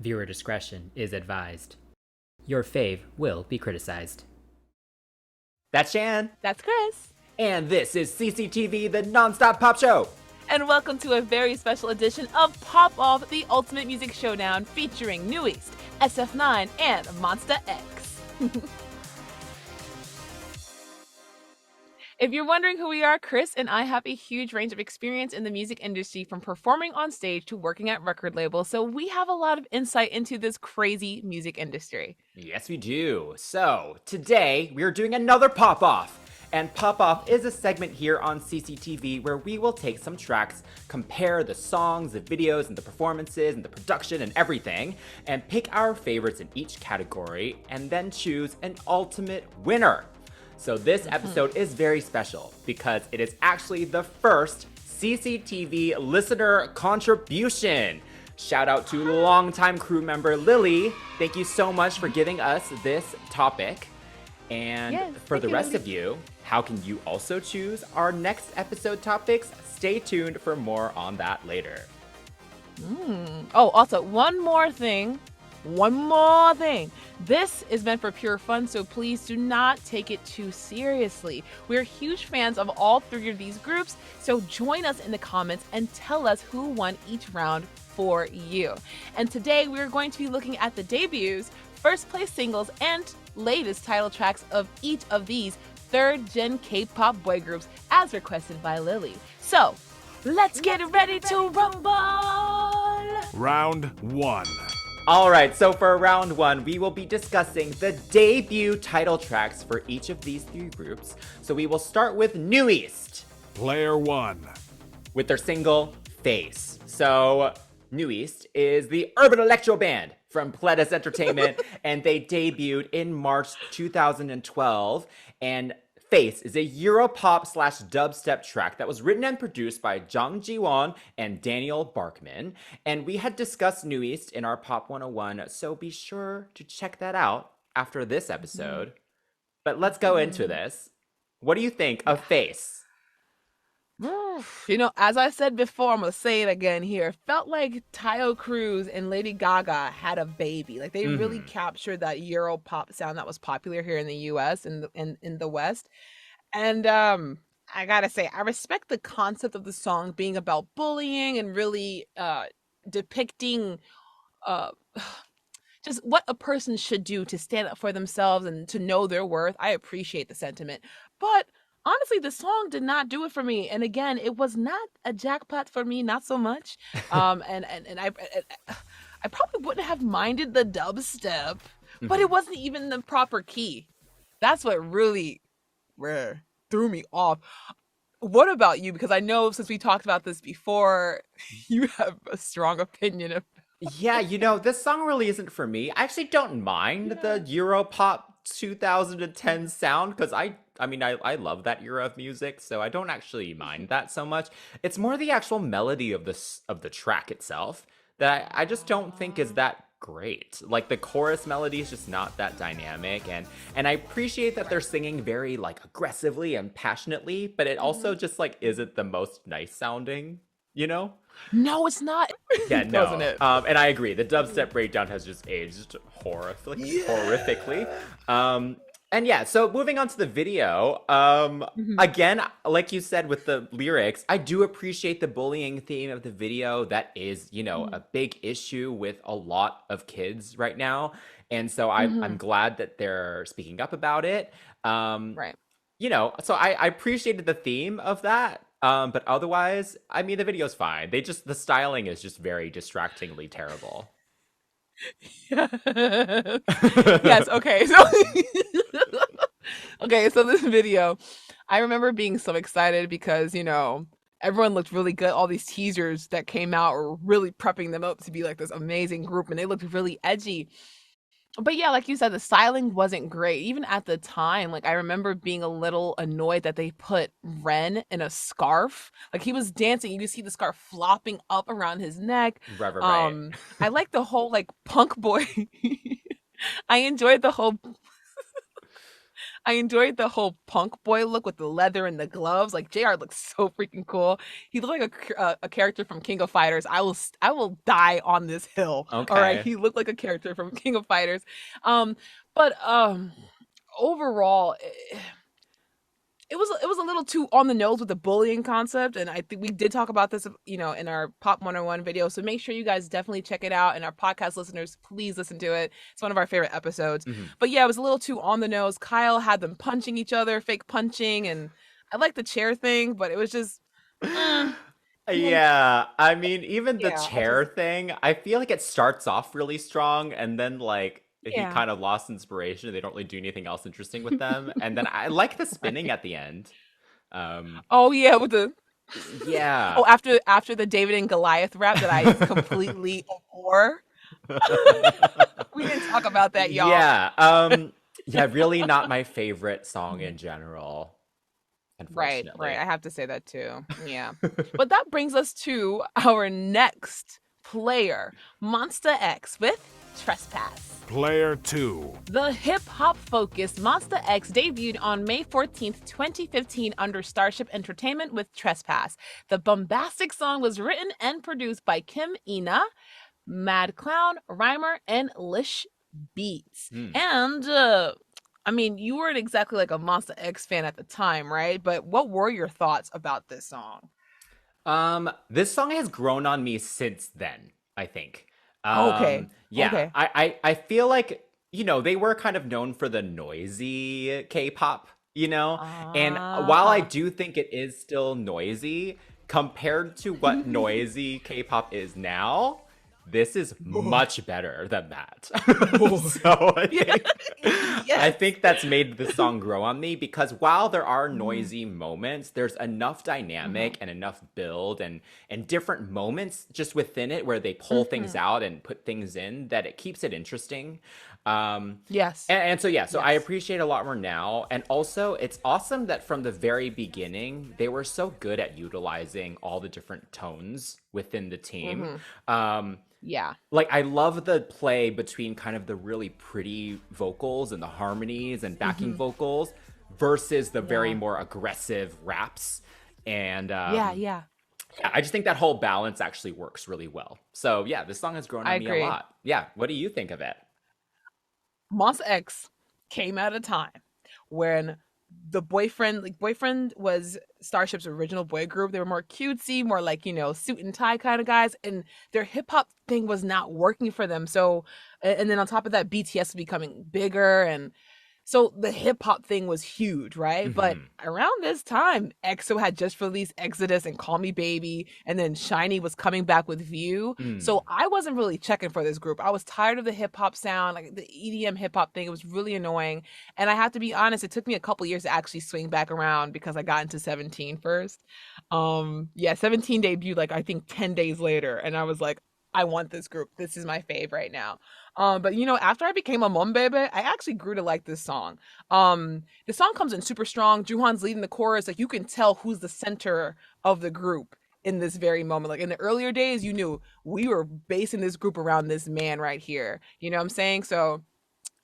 Viewer discretion is advised. Your fave will be criticized. That's Shan. That's Chris. And this is CCTV, the non-stop pop show. And welcome to a very special edition of Pop Off, the Ultimate Music Showdown featuring New East, SF9, and MONSTA X. If you're wondering who we are, Chris and I have a huge range of experience in the music industry, from performing on stage to working at record labels, so we have a lot of insight into this crazy music industry. Yes, we do. So, today we're doing another Pop Off. And Pop Off is a segment here on CCTV where we will take some tracks, compare the songs, the videos, and the performances, and the production, and everything, and pick our favorites in each category, and then choose an ultimate winner. So this episode is very special because it is actually the first CCTV listener contribution. Shout out to longtime crew member Lily. Thank you so much for giving us this topic. And yes, for the rest of you, how can you also choose our next episode topics? Stay tuned for more on that later. Oh, also, one more thing. This is meant for pure fun, so please do not take it too seriously. We're huge fans of all three of these groups, so join us in the comments and tell us who won each round for you. And today we're going to be looking at the debuts, first place singles, and latest title tracks of each of these third-gen K-pop boy groups as requested by Lily. So, let's get ready to rumble! Round one. All right, so for round one, we will be discussing the debut title tracks for each of these three groups. So we will start with New East Player one. with their single, Face. So New East is the urban electro band from Pledis Entertainment, and they debuted in March 2012. And Face is a Europop / dubstep track that was written and produced by Jang Ji-won and Daniel Barkman. And we had discussed New East in our Pop 101, so be sure to check that out after this episode. But let's go into this. What do you think of Face? You know, as I said before, I'm going to say it again here. Felt like Tayo Cruz and Lady Gaga had a baby. Like, they really captured that Euro pop sound that was popular here in the US and in the West. And I got to say, I respect the concept of the song being about bullying and really depicting just what a person should do to stand up for themselves and to know their worth. I appreciate the sentiment. But honestly, the song did not do it for me. And again, it was not a jackpot for me, not so much. And I probably wouldn't have minded the dubstep, but it wasn't even the proper key. That's what really threw me off. What about you? Because I know since we talked about this before, you have a strong opinion of. Yeah, you know, this song really isn't for me. I actually don't mind the Europop 2010 sound because I love that era of music, so I don't actually mind that so much. It's more the actual melody of the track itself that I just don't think is that great. Like, the chorus melody is just not that dynamic, and I appreciate that they're singing very like aggressively and passionately, but it also just like isn't the most nice sounding, you know? No, it's not. Yeah, no. Wasn't it? And I agree. The dubstep breakdown has just aged horrifically. And yeah, so moving on to the video. Again, like you said with the lyrics, I do appreciate the bullying theme of the video. That is, you know, a big issue with a lot of kids right now. And so I'm glad that they're speaking up about it. Right. You know, so I appreciated the theme of that. But otherwise, I mean, the video's fine. The styling is just very distractingly terrible. Yes, okay. So this video, I remember being so excited because, you know, everyone looked really good. All these teasers that came out were really prepping them up to be like this amazing group, and they looked really edgy. But yeah, like you said, the styling wasn't great. Even at the time, like, I remember being a little annoyed that they put Ren in a scarf. Like, he was dancing, you could see the scarf flopping up around his neck. Right. I like the whole like punk boy. I enjoyed the whole I enjoyed the whole punk boy look with the leather and the gloves. Like JR looks so freaking cool. He looked like a character from King of Fighters. I will die on this hill. All right, Okay. he looked like a character from King of Fighters. Um, but overall, it was a little too on the nose with the bullying concept, and I think we did talk about this, in our Pop 101 video. So make sure you guys definitely check it out, and our podcast listeners, please listen to it. It's one of our favorite episodes. Mhm. But yeah, it was a little too on the nose. Kyle had them punching each other, fake punching, and I like the chair thing, but it was just, mm, like, Yeah, I mean, even the yeah, I just, chair thing, I feel like it starts off really strong, and then like he yeah, kind of lost inspiration. They don't really do anything else interesting with them, and then I like the spinning right. at the end. Um, Oh yeah, with the yeah. oh after the David and Goliath rap that I completely abhor. We didn't talk about that, y'all. Yeah. Yeah, really not my favorite song in general, Right, right. unfortunately. I have to say that too. Yeah. But that brings us to our next player, MONSTA X with Trespass. Player 2. The hip hop focused MONSTA X debuted on May 14th, 2015 under Starship Entertainment with Trespass. The bombastic song was written and produced by Kim Ina, Mad Clown, Rhymer, and Lish Beats. Hmm. And I mean, you weren't exactly like a Monsta X fan at the time, right? But what were your thoughts about this song? This song has grown on me since then, I think. Okay. Yeah, Okay. I feel like, they were kind of known for the noisy K-pop, and while I Uh-huh. do think it is still noisy, compared to what noisy K-pop is now, this is Boy. much better than that. Boy. So Yeah. I Yes. think that's made the song grow on me because while there are Mhm. noisy moments, there's enough Mhm. dynamic and enough build and different moments just within it where they pull things Mhm. out and put things in that it keeps it interesting. Um, Yes. and so yeah, so I Yes. appreciate a lot more now. And also it's awesome that from the very beginning, they were so good at utilizing all the different tones within the team. Mhm. Um, Yeah. like I love the play between kind of the really pretty vocals and the harmonies and backing Mhm. vocals versus the very Yeah. more aggressive raps. And Yeah, yeah. yeah, I just think that whole balance actually works really well. So yeah, this song has grown I on me a agree. lot. Yeah, what do you think of it? Monsta X came at a time when boyfriend was Starship's original boy group. They were more cutesy, more like, suit and tie kind of guys, and their hip hop thing was not working for them. So and then on top of that, BTS was becoming bigger, and so the hip hop thing was huge, right? But Hmm. around this time, EXO had just released Exodus and Call Me Baby, and then Shiny was coming back with View. So Mm. I wasn't really checking for this group. I was tired of the hip hop sound, like the EDM hip hop thing. It was really annoying. And I have to be honest, it took me a couple years to actually swing back around because I got into 17 first. Yeah, 17 debuted like I think 10 days later, and I was like, I want this group. This is my fave right now. But after I became a mom baby, I actually grew to like this song. The song comes in super strong. Juhan's leading the chorus. Like you can tell who's the center of the group in this very moment. Like in the earlier days, you knew we were basing this group around this man right here. You know what I'm saying? So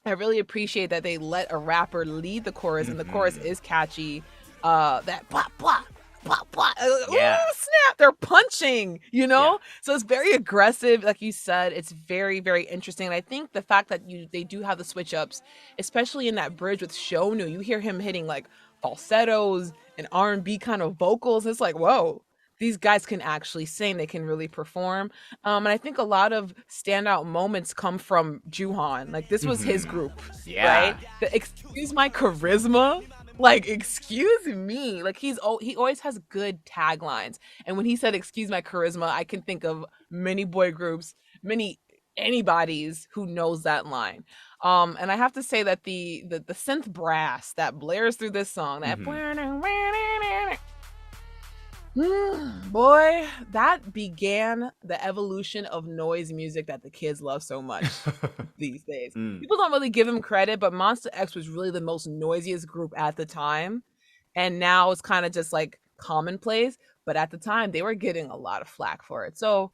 I really appreciate that they let a rapper lead the chorus, and the chorus Hmm. is catchy. That blah blah blah blah. Yeah. Ooh, snap! They're punching, Yeah. So it's very aggressive, like you said. It's very very interesting, and I think the fact that they do have the switch ups, especially in that bridge with Shonu, you hear him hitting like falsettos and R&B kind of vocals. It's like whoa. These guys can actually sing. They can really perform. And I think a lot of standout moments come from Juhan. Like this was his Hmm. group, right? Yeah. The excuse my charisma. Like, excuse me. Like he always has good taglines. And when he said excuse my charisma, I can think of many boy groups, many anybody's who knows that line. And I have to say that the synth brass that blares through this song, that Hmm. boy, that began the evolution of noise music that the kids love so much these days. Mm. People don't really give him credit, but MONSTA X was really the most noisiest group at the time. And now it's kind of just like commonplace. But at the time, they were getting a lot of flack for it. So,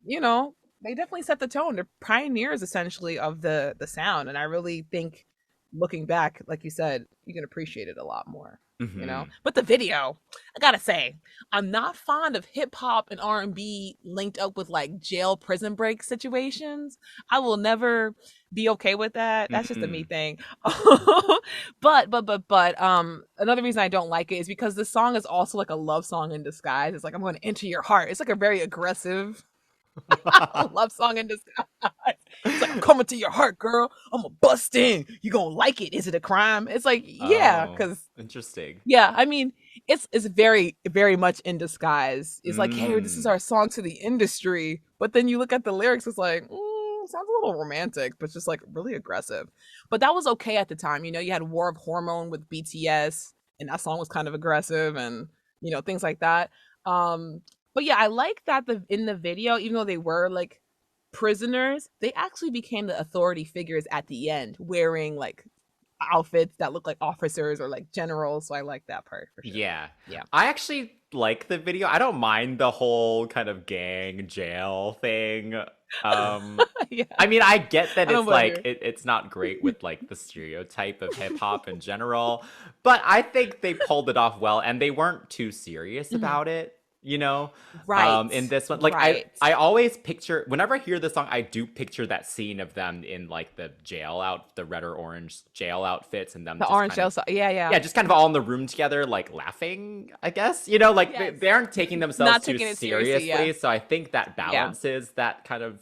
they definitely set the tone. They're pioneers essentially of the sound. And I really think looking back, like you said, you can appreciate it a lot more, you know? Hmm. But the video, I gotta say, I'm not fond of hip hop and R&B linked up with like jail prison break situations. I will never be okay with that. That's just a me Mm. thing. But another reason I don't like it is because the song is also like a love song in disguise. It's like I'm going to enter your heart. It's like a very aggressive love song in disguise. It's like I'm coming to your heart, girl. I'm gonna bust in. You gonna like it? Is it a crime? It's like yeah, Oh, because interesting. yeah, I mean it's very much in disguise. It's like hey, this is Mm. our song to the industry, but then you look at the lyrics, it's like sounds a little romantic, but just like really aggressive. But that was okay at the time. You know, you had War of Hormone with BTS, and that song was kind of aggressive, and things like that. Um, but yeah, I like that in the video, even though they were like prisoners, they actually became the authority figures at the end, wearing like outfits that look like officers or like generals. So I like that part for sure. Yeah. Yeah. I actually like the video. I don't mind the whole kind of gang jail thing. Yeah. I mean, I get that I don't it's blame like you. it's not great with like the stereotype of hip hop in general, but I think they pulled it off well and they weren't too serious Mhm. about it, you know? Right. In this one. Like I Right. I always picture whenever I hear this song, I do picture that scene of them in like the red or orange jail outfits and them The just orange kind of shell. Yeah, yeah. yeah, just kind of all in the room together, like laughing, I guess. You know, like Yes. they aren't taking themselves Not too taking it seriously. Yeah. seriously. So I think that Yeah. balances that kind of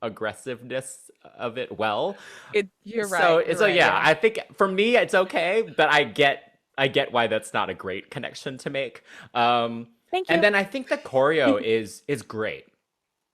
aggressiveness of it well. You're right. So You're so right. yeah, Yeah. I think for me it's okay, but I get why that's not a great connection to make. Um Thank and you. then I think the choreo is great.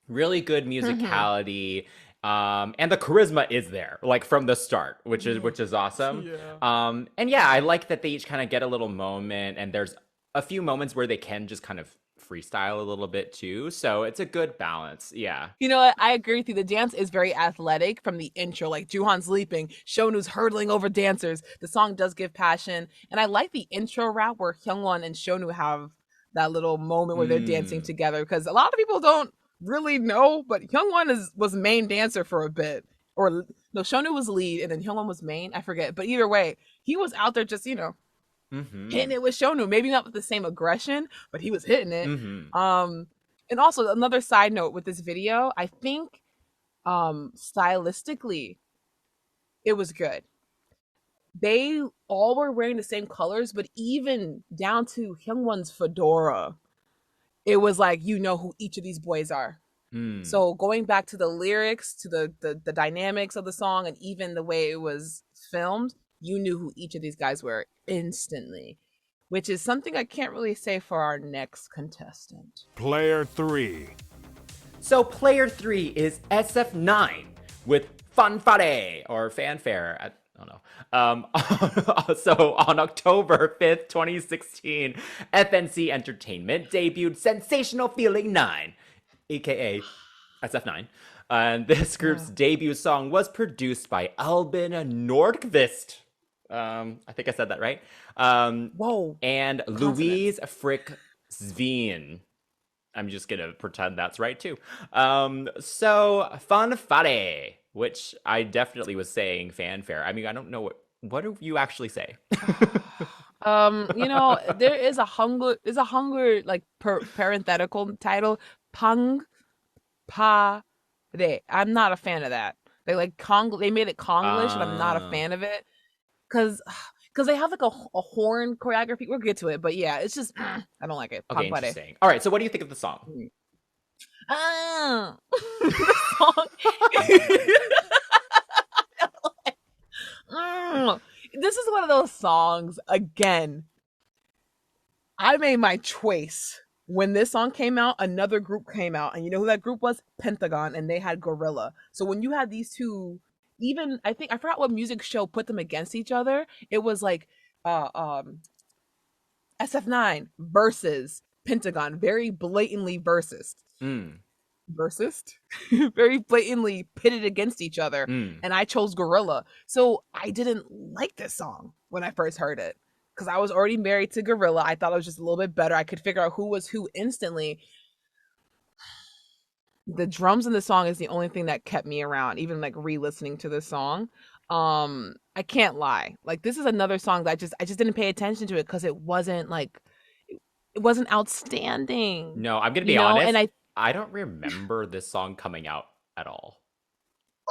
Really good Hmm. musicality. And the charisma is there, like from the start, which is Yeah. which is awesome. Yeah. And yeah, I like that they each kind of get a little moment, and there's a few moments where they can just kind of freestyle a little bit too. So it's a good balance. Yeah. You know what? I agree with you. The dance is very athletic from the intro. Like Juhan's leaping, Shonu's hurdling over dancers. The song does give passion. And I like the intro rap where Hyungwon and Shonu have that little moment where they're dancing Mm. together. Because a lot of people don't really know, but Hyungwon was main dancer for a bit. Or no, Shonu was lead and then Hyungwon was main. I forget. But either way, he was out there just, hitting Mm-hmm. it with Shonu. Maybe not with the same aggression, but he was hitting it. Mm-hmm. Um, and also another side note with this video, I think stylistically it was good. They all were wearing the same colors, but even down to Hyungwon's fedora, it was like you know who each of these boys are. Mm. So going back to the lyrics, to the dynamics of the song, and even the way it was filmed, you knew who each of these guys were instantly, which is something I can't really say for our next contestant. Player 3. So player 3 is SF9 with Fanfare or Fanfare. I don't know. So on October 5th, 2016, FNC Entertainment debuted Sensational Feeling 9, aka SF9. And this group's Uh, debut song was produced by Albin Nordqvist. I think I said that right. Whoa, And consonants. Louise Frick Sveen. I'm just gonna pretend that's right too. So fanfare, which I definitely was saying fanfare. I mean, I don't know what do you actually say? There is a hunger like parenthetical title, pang pa de. I'm not a fan of that. They made it Konglish, and I'm not a uh fan of it because they have like a horn choreography. We'll get to it, but yeah, it's just I don't like it. okay, Pang pa de. interesting. All right, so what do you think of the song? Ah, the song. Mm. This is one of those songs again. I made my choice. When this song came out, another group came out, and you know who that group was? Pentagon, and they had Gorilla. So when you had these two, even I think I forgot what music show put them against each other. It was like uh SF9 versus Pentagon, very blatantly Mm, versus very blatantly pitted against each other, mm. and I chose Gorilla. So I didn't like this song when I first heard it because I was already married to Gorilla. I thought it was just a little bit better. I could figure out who was who instantly. The drums in the song is the only thing that kept me around, even like re-listening to the song. I can't lie. Like this is another song that I just didn't pay attention to it because it wasn't like it wasn't outstanding, No, I'm gonna you be know? And honest. I I don't remember this song coming out at all.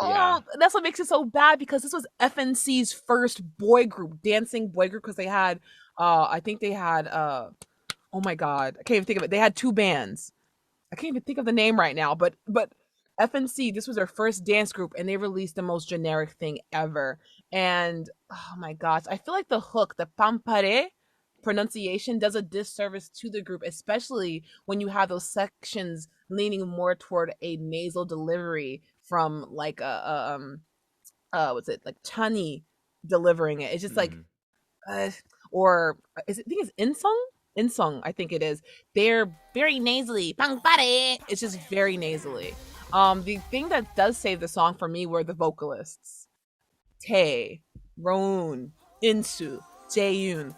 Yeah. oh, that's what makes it so bad because this was FNC's first boy group, dancing boy group because they had I think they had oh my god, I can't even think of it. They had two bands. I can't even think of the name right now, but FNC, this was their first dance group and they released the most generic thing ever. And oh my gosh, I feel like the hook, the Fanfare pronunciation does a disservice to the group, especially when you have those sections leaning more toward a nasal delivery from like what's it like Chani delivering it. It's just like Mhm. uh, or is it? I think it's Insung. Insung, I think it is. They're very nasally. Pangpare. It's just very nasally. The thing that does save the song for me were the vocalists. Tae, Roon, Insu, Jaeyoon.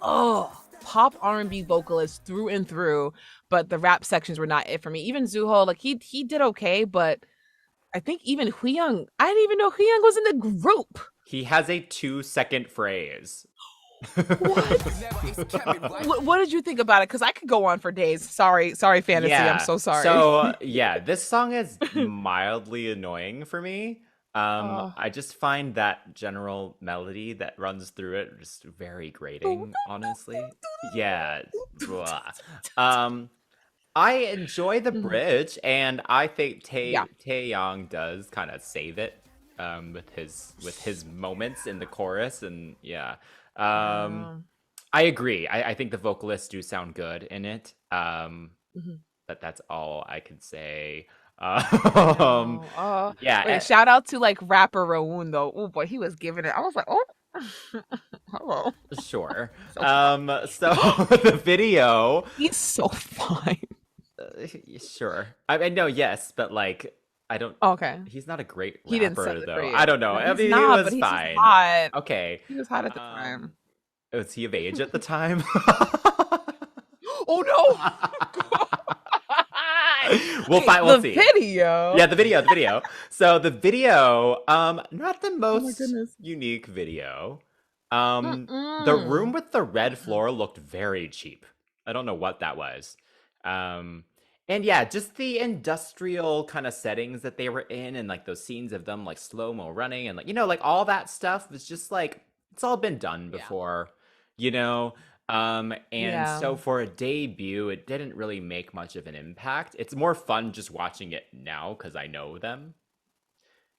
Oh, pop R&B vocalist through and through. But the rap sections were not it for me. Even Zuho, like he did okay, but I think even Huyoung, I didn't even know Huyoung was in the group. He has a 2-second phrase. What? What did you think about it? Because I could go on for days. Sorry, fantasy. I'm Yeah. so sorry. So yeah, this song is mildly annoying for me. Oh. I just find that general melody that runs through it just very grating, honestly. Yeah. Blah. Um, I enjoy the Mhm. bridge, and I think Yeah. Taeyong does kind of save it with his moments in the chorus, and yeah. Um, Yeah. I agree. I think the vocalists do sound good in it. Mhm. But that's all I could say. I Um, know. yeah, Wait. Shout out to like rapper Rawoon though. Oh boy, he was giving it. I was like, oh, hello. sure. So fine. So the video, He's so fine. sure. I know, yes, but like, I don't. Okay. He's not a great He didn't set rapper it for though. I you. don't know. No, I he's mean, he not. But was he's just fine. hot. Okay. He was hot at the time. Was he of age at the time? Oh no. We'll Wait, find. We'll the see. video. Yeah, the video. So the video, not the Oh my most goodness. unique video. The room Mm-mm. with the red floor looked very cheap. I don't know what that was. Um, and yeah, just the industrial kind of settings that they were in, and like those scenes of them like slow-mo running, and like like all that stuff was just like it's all been done Yeah. before, you know. And Yeah. so for a debut, it didn't really make much of an impact. It's more fun just watching it now because I know them.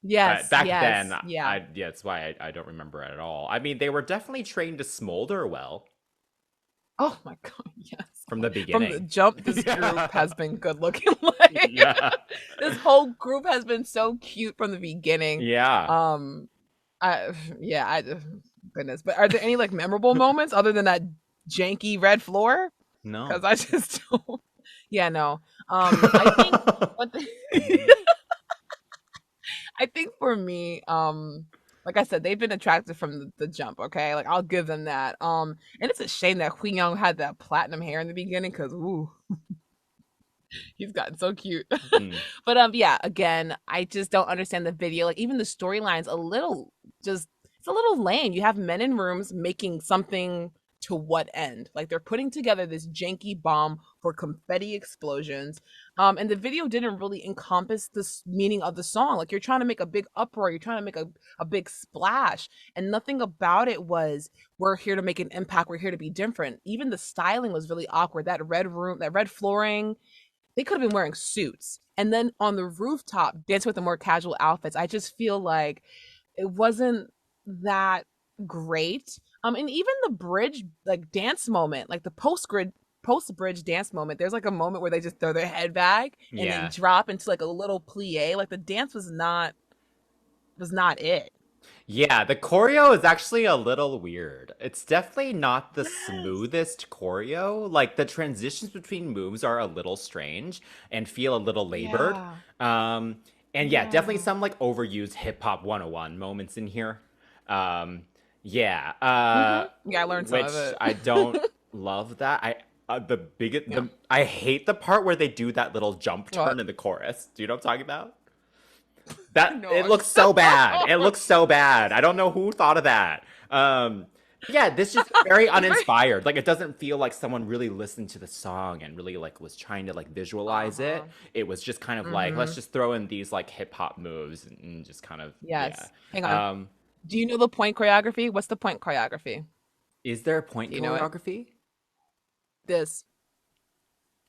But Yes. back Yes. then, Yeah. yeah, that's why I don't remember it at all. I mean, they were definitely trained to smolder well Oh my god. Yes. from the From the beginning. jump, this Yeah. group has been good looking. Like Yeah. this whole group has been so cute from the beginning. Yeah. Um. I yeah. Goodness. But are there any like memorable moments other than that janky red floor? No. Because I just don't. Yeah. No. I think. What I think for me, like I said, they've been attractive from the jump. Okay, like I'll give them that. And it's a shame that Hui Young had that platinum hair in the beginning because ooh, he's gotten so cute. Mm. But yeah, again, I just don't understand the video. Like even the storyline's a little just it's a little lame. You have men in rooms making something to what end? Like they're putting together this janky bomb for confetti explosions. And the video didn't really encompass the meaning of the song. Like you're trying to make a big uproar, you're trying to make a big splash, and nothing about it was we're here to make an impact, we're here to be different. Even the styling was really awkward. That red room, that red flooring, they could have been wearing suits. And then on the rooftop, dancing with the more casual outfits. I just feel like it wasn't that great. And even the bridge like dance moment, like the post bridge dance moment, there's like a moment where they just throw their head back and then Yeah. drop into like a little plie. Like the dance was not it. Yeah, the choreo is actually a little weird. It's definitely not the Yes. smoothest choreo. Like the transitions between moves are a little strange and feel a little labored. Yeah. Um, and yeah, definitely Yeah. some like overused hip hop 101 moments in here. Um, yeah, Yeah, I learned some which of it. I don't love that. I hate the part where they do that little jump turn What? in the chorus. Do you know what I'm talking about? That No, it looks so bad. It looks so bad. I don't know who thought of that. Yeah, this just very it's very uninspired. Like it doesn't feel like someone really listened to the song and really like was trying to like visualize it. uh-huh. It was just kind of like let's Mm-hmm. just throw in these like hip hop moves and just kind of yeah. Yes. Hang on. Um, Do you know the point choreography? What's the point choreography? is there a point Do you know it? choreography? This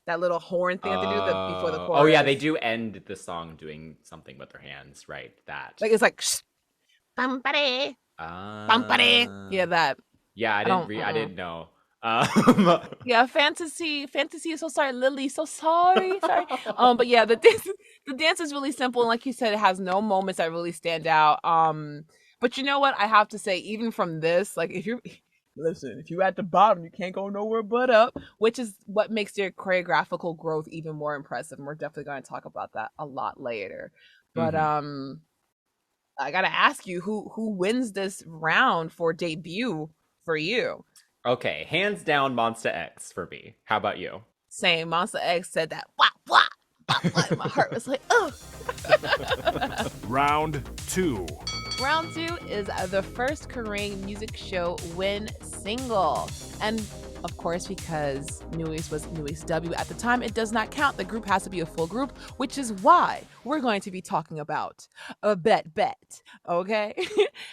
that little horn thing that they do the before the Oh yeah, they chorus. do end the song doing something with their hands, right? That. Like it's like bumpity, bumpity. Yeah, Ah. that. Yeah, I don't. I Mm-mm. didn't know. Um, Yeah, fantasy is so sorry, Lily, so sorry, sorry. But yeah, the dance is really simple, and like you said, it has no moments that really stand out. But you know what? I have to say, even from this, like if you're listen, if you're at the bottom, you can't go nowhere but up, which is what makes their choreographical growth even more impressive. And we're definitely going to talk about that a lot later. But mhm. I gotta ask you, who wins this round for debut for you? Okay, hands down MONSTA X for me. How about you? Saying Monster X said that wah wah wah wah. My heart was like, oh. Round 2. Round two is the first Korean music show win single. And of course, because Nuis was Nuis W at the time, it does not count. The group has to be a full group, which is why we're going to be talking about a Bet Bet. Okay?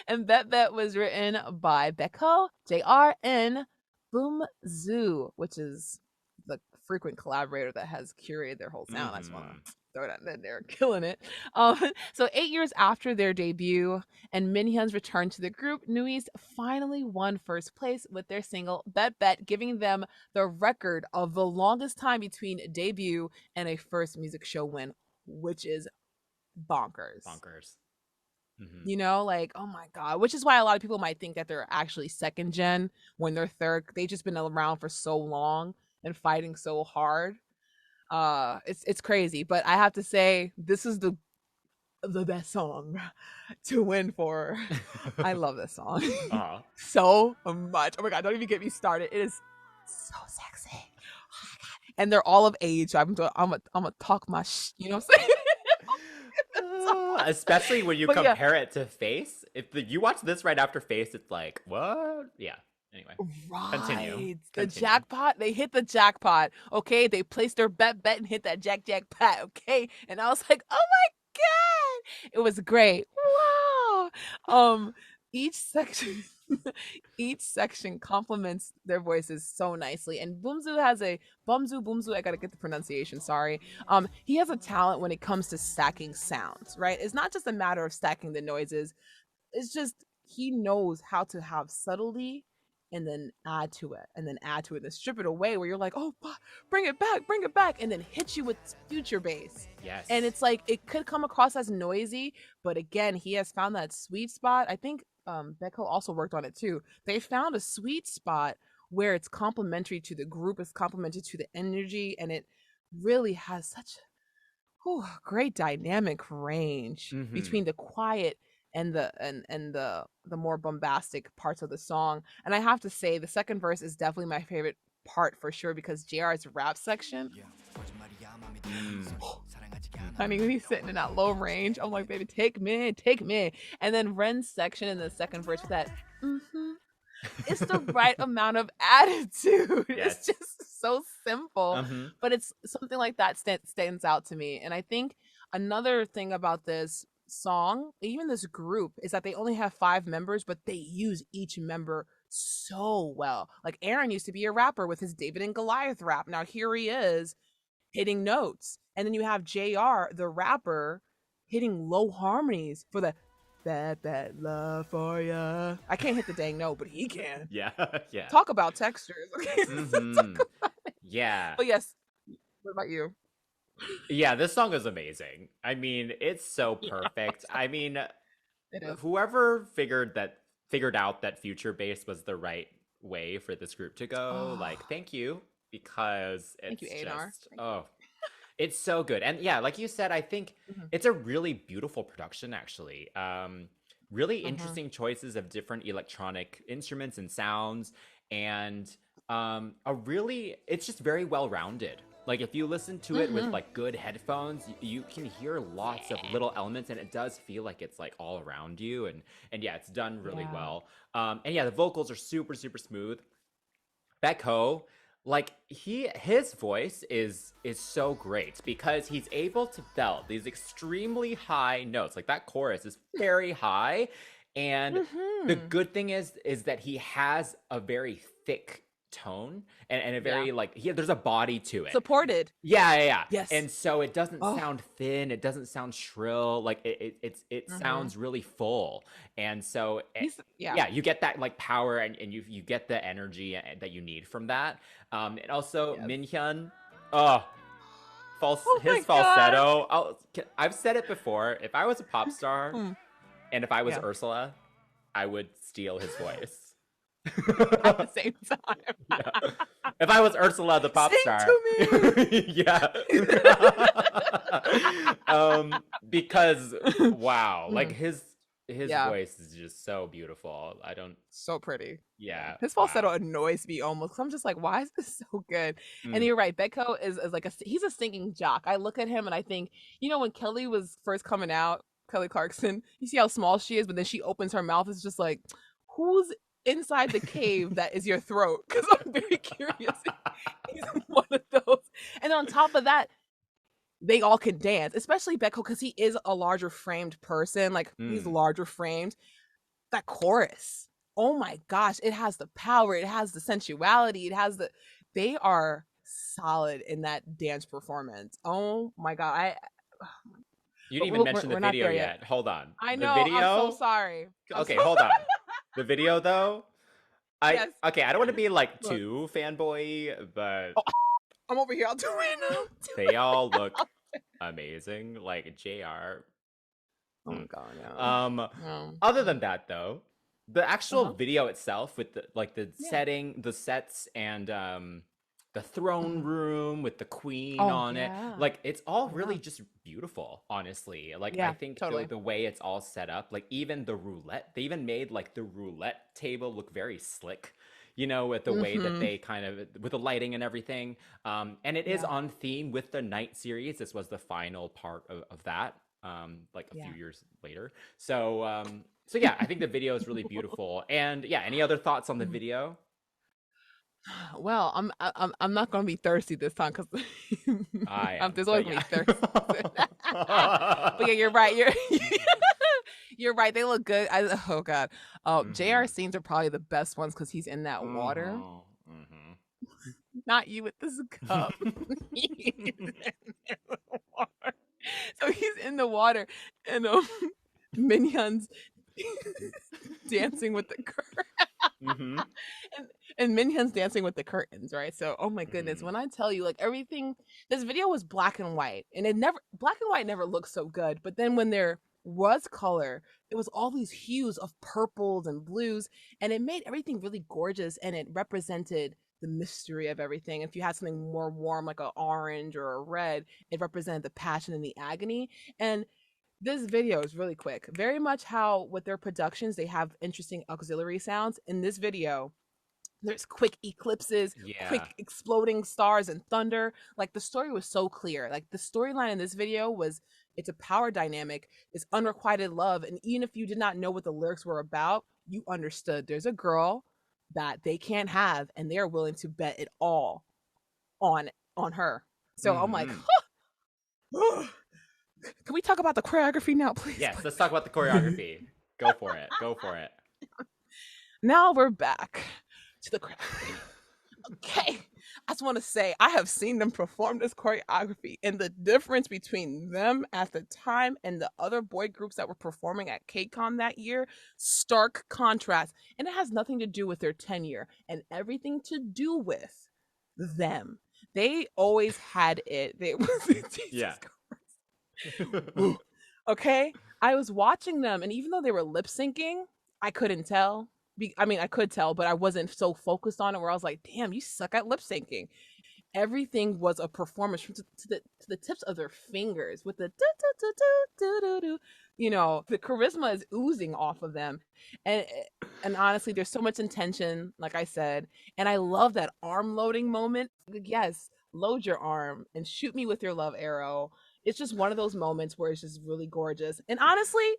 And Bet Bet was written by Beko, JR, and Boom Zoo, which is the frequent collaborator that has curated their whole sound. I just want Mhm. to throw that in there, killing it. So 8 years after their debut and Minhyun's return to the group, Nuis finally won first place with their single Bet Bet, giving them the record of the longest time between debut and a first music show win, which is bonkers. Bonkers. Mhm. You know, like, oh my God, which is why a lot of people might think that they're actually second gen when they're third. They've just been around for so long and fighting so hard. It's crazy, but I have to say this is the best song to win for. I love this song Aw. so much. Oh my God, don't even get me started. It is so sexy. Oh my God. And they're all of age, so I'm gonna talk my you know what I'm saying? Especially when you But yeah, compare it to Face. You watch this right after Face, it's like, what? Yeah. Anyway, continue. right. The Continue. jackpot, they hit the jackpot. Okay, they placed their bet and hit that jackpot. Okay, and I was like, oh my God, it was great. Wow. Um, each section, each section complements their voices so nicely. And Bumzu. I gotta get the pronunciation. Sorry. He has a talent when it comes to stacking sounds. Right, it's not just a matter of stacking the noises. It's just he knows how to have subtlety and then add to it and then add to it and strip it away where you're like, oh, bring it back, and then hit you with future bass. And Yes. it's like it could come across as noisy, but again, he has found that sweet spot. I think Beko also worked on it too. They found a sweet spot where it's complementary to the group, it's complementary to the energy, and it really has such great dynamic range Mm-hmm. between the quiet and the more bombastic parts of the song. And I have to say, the second verse is definitely my favorite part for sure because JR's rap section. Mm. I Mm-hmm. mean, when he's sitting in that low range, I'm like, baby, take me, take me. And then Ren's section in the second verse with that, mm-hmm, it's the right amount of attitude. It's Yes. just so simple, Mm-hmm. but it's something like that stands out to me. And I think another thing about this song, even this group, is that they only have 5 members, but they use each member so well. Like Aaron used to be a rapper with his David and Goliath rap. Now here he is hitting notes. And then you have JR, the rapper, hitting low harmonies for the bad love for ya. I can't hit the dang note, but he can. Yeah. Yeah. Talk about textures. Okay. Mm-hmm. Yeah. But yes, what about you? Yeah, this song is amazing. I mean, it's so Yeah, perfect. I mean, it is. whoever figured out that future bass was the right way for this group to go, Oh, like, thank you, because thank you, it's A&R. just Thank you. it's so good. And yeah, like you said, I think Mhm. it's a really beautiful production actually. Really Mhm. interesting choices of different electronic instruments and sounds, and It's just very well rounded. Like if you listen to it with Mm-hmm. like good headphones, you can hear lots of little elements, and it does feel like it's like all around you, and yeah, it's done really Yeah. well. And yeah, the vocals are super super smooth. Beck like his voice is so great because he's able to belt these extremely high notes. Like that chorus is very high, and the Mm-hmm. good thing is that he has a very thick tone and a Yeah. very like there's a body to it. Supported. Yeah. Yes. And so it doesn't Oh. sound thin, it doesn't sound shrill, like it Mm-hmm. sounds really full. And so Yeah. yeah, you get that like power and you get the energy that you need from that. And also Yes. Minhyun, oh, Oh his my god. falsetto. I've said it before. If I was a pop star Mm. and if I was Yeah. Ursula, I would steal his voice. At the same time. Yeah. If I was Ursula the pop Sing star. to me. Yeah. Because wow, like his Yeah. voice is just so beautiful. I don't So pretty. yeah. His falsetto Wow. annoys me almost. 'Cause I'm just like, why is this so good? And Mm. you're right. Betko is like he's a singing jock. I look at him and I think, when Kelly was first coming out, Kelly Clarkson, you see how small she is, but then she opens her mouth. It's just like, who's inside the cave that is your throat? Because I'm very curious. He's one of those. And on top of that, they all can dance, especially Betko because he is a larger framed person. Like he's Mm. larger framed. That chorus, oh my gosh, it has the power, it has the sensuality, they are solid in that dance performance. Oh my god. You But didn't even mention the we're not video there yet. yet. Hold on. I The know, I'm so video? sorry. Okay, hold on. The video though, Yes. okay, I don't want to be like Look. too fanboy, but Oh, I'm over here, I'll do it now. they all look amazing. Like JR. Oh my god, yeah. Other than that though, the actual Uh-huh. video itself with the Yeah. setting, the sets, and the throne room with the queen Oh, on it, yeah. like it's all Yeah. really just beautiful, honestly. Like I Yeah, think totally. the way it's all set up, like even the roulette, they even made like the roulette table look very slick, with the way that Mhm. they kind of with the lighting and everything. And it is Yeah. on theme with the night series. This was the final part of that. Like a Yeah. few years later. So yeah, I think the video is really beautiful. And yeah, any other thoughts on the Mhm. video? Well, I'm not gonna be thirsty this time because I am. there's But always yeah. gonna be thirst. But yeah, you're right. You're right. They look good. Oh god. Oh, JR Mhm. scenes are probably the best ones because he's in that water. Mhm. Mhm. Not you with this cup. He's in the water. So he's in the water, and Minion's dancing with the curtain. Mhm. And Minhyun's dancing with the curtains, right? So, oh my goodness, Mhm. when I tell you, like everything, this video was black and white, and black and white never looked so good. But then when there was color, it was all these hues of purples and blues, and it made everything really gorgeous, and it represented the mystery of everything. If you had something more warm, like an orange or a red, it represented the passion and the agony. And this video is really quick. Very much how with their productions, they have interesting auxiliary sounds. In this video, there's quick eclipses, Yeah. quick exploding stars and thunder. Like the story was so clear. Like the storyline in this video was it's a power dynamic, it's unrequited love. And even if you did not know what the lyrics were about, you understood there's a girl that they can't have and they are willing to bet it all on her. So I'm like, Mhm. can we talk about the choreography now, please? Yes, Please? let's talk about the choreography. Go for it. Go for it. Now we're back to the choreography. Okay. I just want to say I have seen them perform this choreography, and the difference between them at the time and the other boy groups that were performing at KCON that year, stark contrast. And it has nothing to do with their tenure and everything to do with them. They always had it. They Yeah. Okay. I was watching them, and even though they were lip syncing, I couldn't tell. I mean, I could tell, but I wasn't so focused on it where I was like, damn, you suck at lip syncing. Everything was a performance to the tips of their fingers with the do do do do do do do the charisma is oozing off of them. And and honestly, there's so much intention, like I said, and I love that arm loading moment. Like, yes, load your arm and shoot me with your love arrow. It's just one of those moments where it's just really gorgeous. And honestly,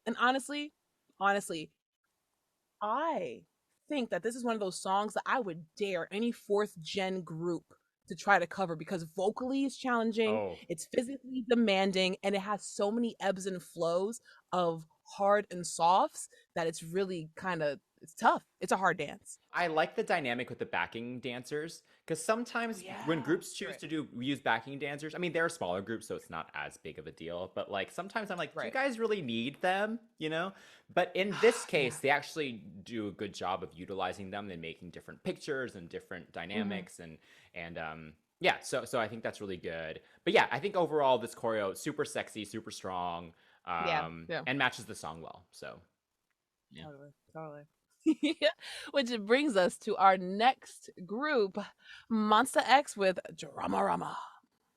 I think that this is one of those songs that I would dare any fourth gen group to try to cover because vocally it's challenging, Oh, it's physically demanding, and it has so many ebbs and flows of hard and softs that it's really it's tough. It's a hard dance. I like the dynamic with the backing dancers because Oh sometimes when yeah. groups choose to use backing dancers, I mean they're smaller groups, so it's not as big of a deal. But like sometimes I'm like, do you Right. guys really need them? But in this Yeah. case, they actually do a good job of utilizing them and making different pictures and different Hmm. dynamics and yeah. So I think that's really good. But yeah, I think overall this choreo super sexy, super strong, Yeah. Yeah. and matches the song well. So yeah. Totally. Totally. Yeah. Which brings us to our next group, MONSTA X with Dramarama.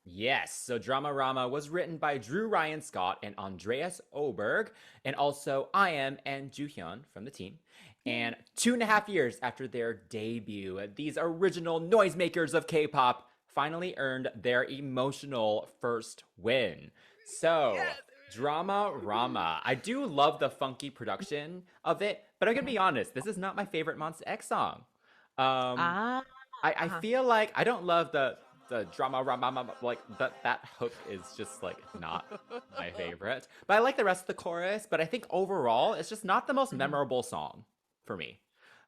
Yes, so Dramarama was written by Drew Ryan Scott and Andreas Oberg, and also I am and Juhyun from the team. Yay. And 2.5 years after their debut, these original noisemakers of K-pop finally earned their emotional first win. So, Yes. Drama Rama. I do love the funky production of it, but I'm gonna be honest, this is not my favorite Monsta X song. Um, Ah. I Uh-huh. feel like I don't love the drama like that hook is just like not my favorite. But I like the rest of the chorus, but I think overall it's just not the most Mhm. memorable song for me.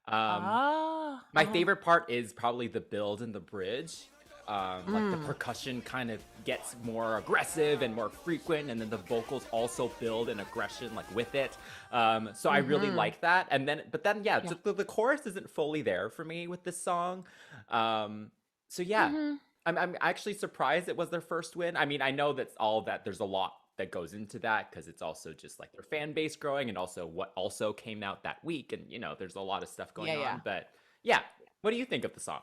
Um Ah. my Uh-huh. favorite part is probably the build and the bridge. Like the Mm. percussion kind of gets more aggressive and more frequent, and then the vocals also build an aggression like with it. So I really Mhm. like that. But then yeah, Yeah. the chorus isn't fully there for me with this song. Um, so yeah, Mhm. I'm actually surprised it was their first win. I mean, I know that's all that there's a lot that goes into that because it's also just like their fan base growing and also what also came out that week, and there's a lot of stuff Yeah, going yeah. on. But yeah, what do you think of the song?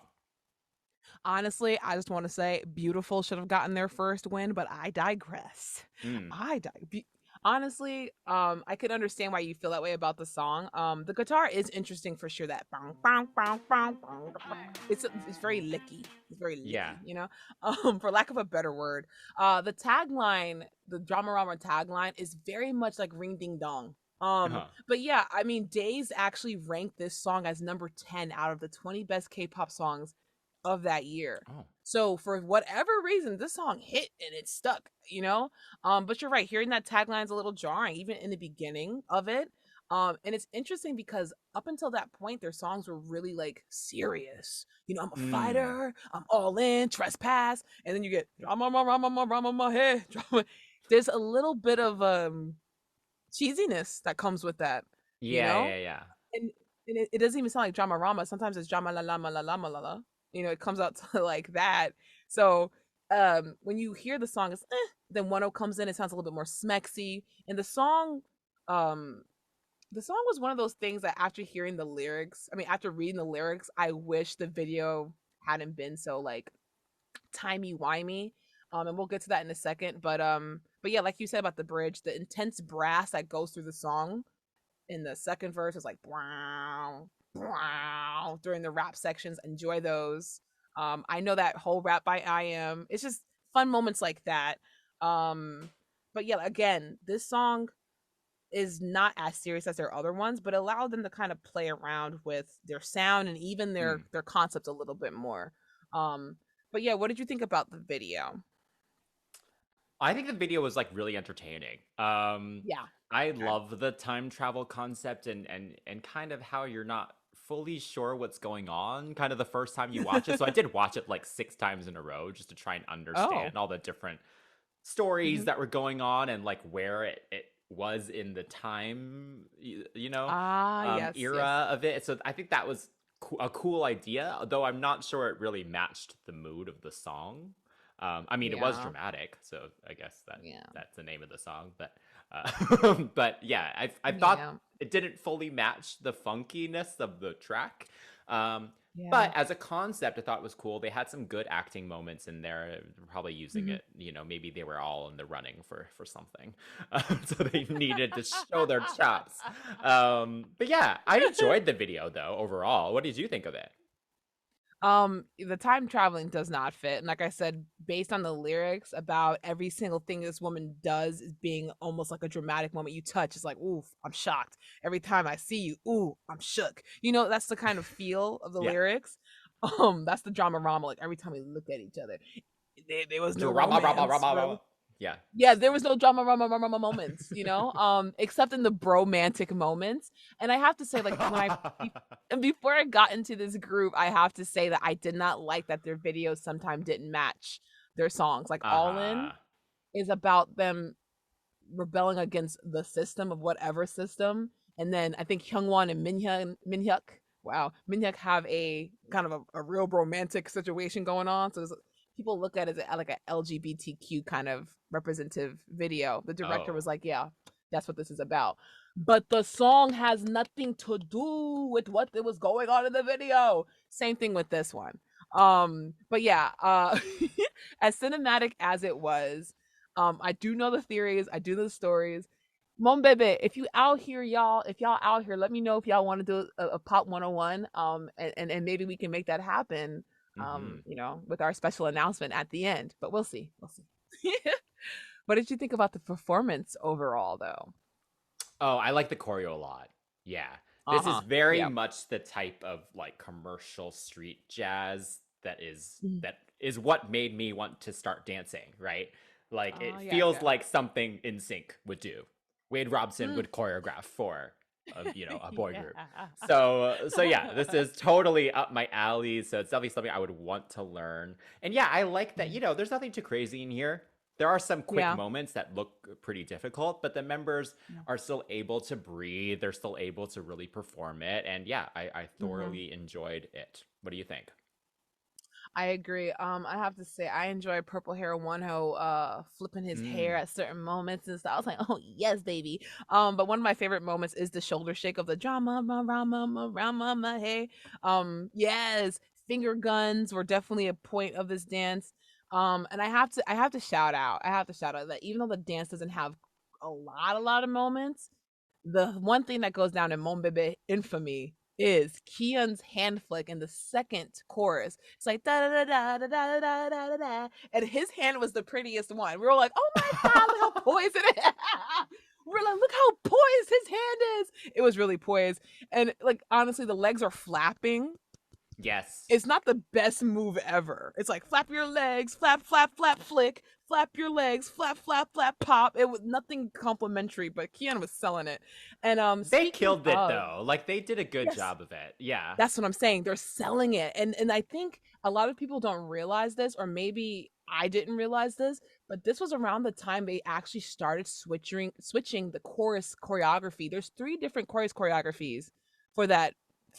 Honestly, I just want to say Beautiful should have gotten their first win, but I digress. Mm. I dig. Honestly, I could understand why you feel that way about the song. The guitar is interesting for sure. That bang, bang, bang, bang, bang, bang. It's very licky. It's very Yeah. licky. For lack of a better word. The tagline, the Dramarama tagline, is very much like Ring Ding Dong. Uh-huh. But yeah, I mean, Days actually ranked this song as number 10 out of the 20 best K-pop songs of that year. Oh. So for whatever reason, this song hit and it stuck. But you're right, hearing that tagline is a little jarring, even in the beginning of it. And it's interesting because up until that point, their songs were really like serious. I'm a Mm. fighter, I'm all in, trespass, and then you get drama, drama, drama, my head, drama. There's a little bit of cheesiness that comes with that, you Yeah, know? yeah, yeah. And it doesn't even sound like drama rama. Sometimes it's drama la la la la la la la. It comes out to like that. So when you hear the song, it's then one comes in, it sounds a little bit more smexy. And um the song was one of those things that after hearing the lyrics, I mean after reading the lyrics, I wish the video hadn't been so like timey-wimey. And we'll get to that in a second. But yeah, like you said about the bridge, the intense brass that goes through the song in the second verse is like wow, wow during the rap sections. Enjoy those. I know that whole rap by I am. It's just fun moments like that. Um, but yeah, again, this song is not as serious as their other ones, but allowed them to kind of play around with their sound and even their Mm. their concept a little bit more. Um, but yeah, what did you think about the video? I think the video was like really entertaining. Yeah. I Okay. love the time travel concept and kind of how you're not fully sure what's going on kind of the first time you watch it. So I did watch it like 6 times in a row just to try and Oh. understand all the different stories Hmm. that were going on and like where it was in the time Ah, yes, yes. era of it. So I think that was a cool idea, though I'm not sure it really matched the mood of the song. I mean, it was Yeah. dramatic, so I guess Yeah. that's the name of the song. But but yeah, I thought Yeah. it didn't fully match the funkiness of the track. Um, Yeah. but as a concept, I thought it was cool. They had some good acting moments in there. Probably using Mhm. it, maybe they were all in the running for something, so they needed to show their chops. But yeah, I enjoyed the video though overall. What did you think of it? The time traveling does not fit. And like I said, based on the lyrics about every single thing this woman does is being almost like a dramatic moment you touch. It's like, ooh, I'm shocked. Every time I see you, ooh, I'm shook. That's the kind of feel of the Yeah, lyrics. That's the Dramarama. Like every time we look at each other, there was no drama, rama, romance, rama, really. rama. Yeah. Yeah, there was no drama moments, except in the bromantic moments. And I have to say, like, and before I got into this group, I have to say that I did not like that their videos sometimes didn't match their songs. Like All In Uh-huh. is about them rebelling against the system of whatever system. And then I think Hyungwon and Minhyuk, wow, Minhyuk have a kind of a real romantic situation going on. So people look at it as like a LGBTQ kind of representative video. The director Oh. was like, yeah, that's what this is about. But the song has nothing to do with what was going on in the video. Same thing with this one. But yeah, as cinematic as it was, I do know the theories. I do know the stories. Mom baby, if you out here, y'all, if y'all out here, let me know if y'all want to do a pop 101. And maybe we can make that happen. Mm-hmm. With our special announcement at the end. But we'll see. We'll see. What did you think about the performance overall, though? Oh, I like the choreo a lot. Yeah. Uh This is huh. very Yeah. much the type of like commercial street jazz that is Mhm. that is what made me want to start dancing, right? Like Oh it yeah. feels Okay. like something In Sync would do. Wade Robson Mm. would choreograph for a boy Yeah. group. So yeah, this is totally up my alley. So it's definitely something I would want to learn. And yeah, I like that, there's nothing too crazy in here. There are some quick Yeah. moments that look pretty difficult, but the members Yeah. are still able to breathe. They're still able to really perform it. And yeah, I Mhm. thoroughly enjoyed it. What do you think? I agree. I have to say I enjoy Purple Hair Wonho flipping his hair Mm. at certain moments and stuff. I was like, oh yes, baby. But one of my favorite moments is the shoulder shake of the drama, rama, rama, ma, hey. Yes, finger guns were definitely a point of this dance. And I have to shout out. I have to shout out that even though the dance doesn't have a lot of moments, the one thing that goes down in Mon Bebe infamy is Kian's hand flick in the second chorus. It's like da da da da da da da da da da, and his hand was the prettiest one. We were like, oh my god, look how poised it is. We're like, look how poised his hand is. It was really poised, and like honestly, the legs are flapping. Yes. It's not the best move ever. It's like flap your legs, flap, flap, flap, flick, flap your legs, flap, flap, flap, pop. It was nothing complimentary, but Kiana was selling it. And They speaking killed it of, though. Like they did a good yes, job of it. Yeah. that's what I'm saying. They're selling it. And I think a lot of people don't realize this, or maybe I didn't realize this, but this was around the time they actually started switching the chorus choreography. There's three different chorus choreographies for that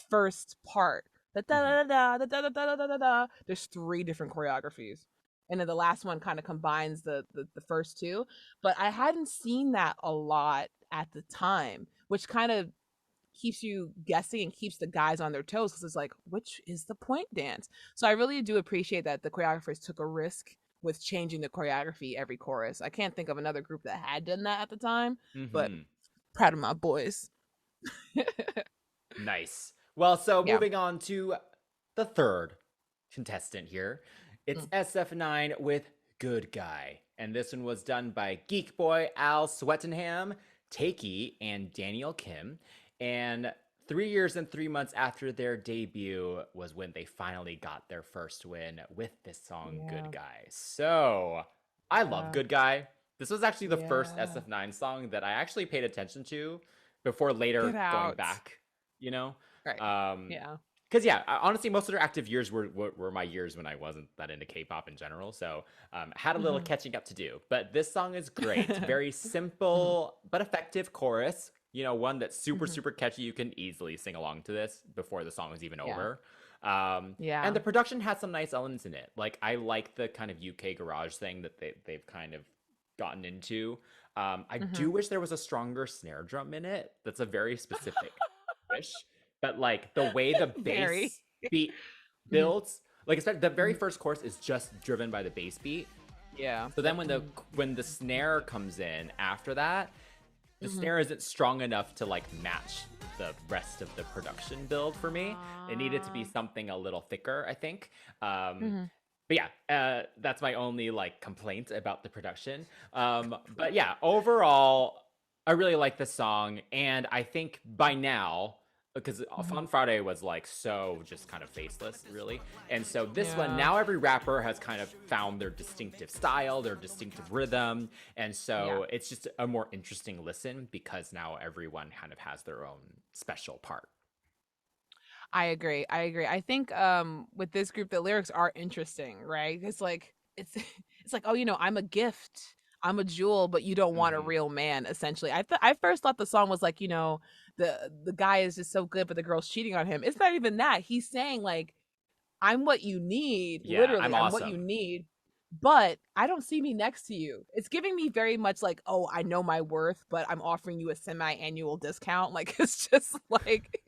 first part. Da Hmm. da da da da da da da da da. There's three different choreographies. And then the last one kind of combines the first two. But I hadn't seen that a lot at the time, which kind of keeps you guessing and keeps the guys on their toes because it's like, which is the point dance? So I really do appreciate that the choreographers took a risk with changing the choreography every chorus. I can't think of another group that had done that at the time, but Hmm. proud of my boys. Nice. Well, so Yeah. moving on to the third contestant here. It's Mm. SF9 with Good Guy. And this one was done by Geek Boy Al Swettenham, Takey, and Daniel Kim. And 3 years and 3 months after their debut was when they finally got their first win with this song, Good Yeah. Guy. So I love Yeah. Good Guy. This was actually the first Yeah. SF9 song that I actually paid attention to before Get later going out. back, you know? Right. Um, Yeah. because yeah, honestly, most of their active years were my years when I wasn't that into K-pop in general. So had a little Hmm. catching up to do. But this song is great. Hmm. Very simple but effective chorus. One that's super Hmm. super catchy. You can easily sing along to this before the song is even Yeah. over. And Yeah. the production has some nice elements in it. Like I like the kind of UK garage thing that they've kind of gotten into. I Hmm. do wish there was a stronger snare drum in it. That's a very specific wish but like the way the Very. bass beat Mhm. builds, like especially the very Mhm. first chorus is just driven by the bass beat. Yeah. So then when the snare comes in after that, the Mm-hmm. snare isn't strong enough to like match the rest of the production build for me. It needed to be something a little thicker, I think. Mm-hmm. But yeah, that's my only like complaint about the production. But yeah, overall, I really like the song, and I think by now, because Mm-hmm. Fanfare was like so just kind of faceless, really, and so this one Yeah. now every rapper has kind of found their distinctive style, their distinctive rhythm, and Yeah. so it's just a more interesting listen because now everyone kind of has their own special part. I agree. I agree. I think with this group the lyrics are interesting, right? It's like it's it's like, oh, I'm a gift. I'm a jewel, but you don't want a Hmm. real man, essentially. I first thought the song was like, the guy is just so good, but the girl's cheating on him. It's not even that. He's saying like, I'm what you need, Yeah, I'm literally, I'm what you awesome. need, but I don't see me next to you. It's giving me very much like, oh, I know my worth, but I'm offering you a semi-annual discount. Like it's just like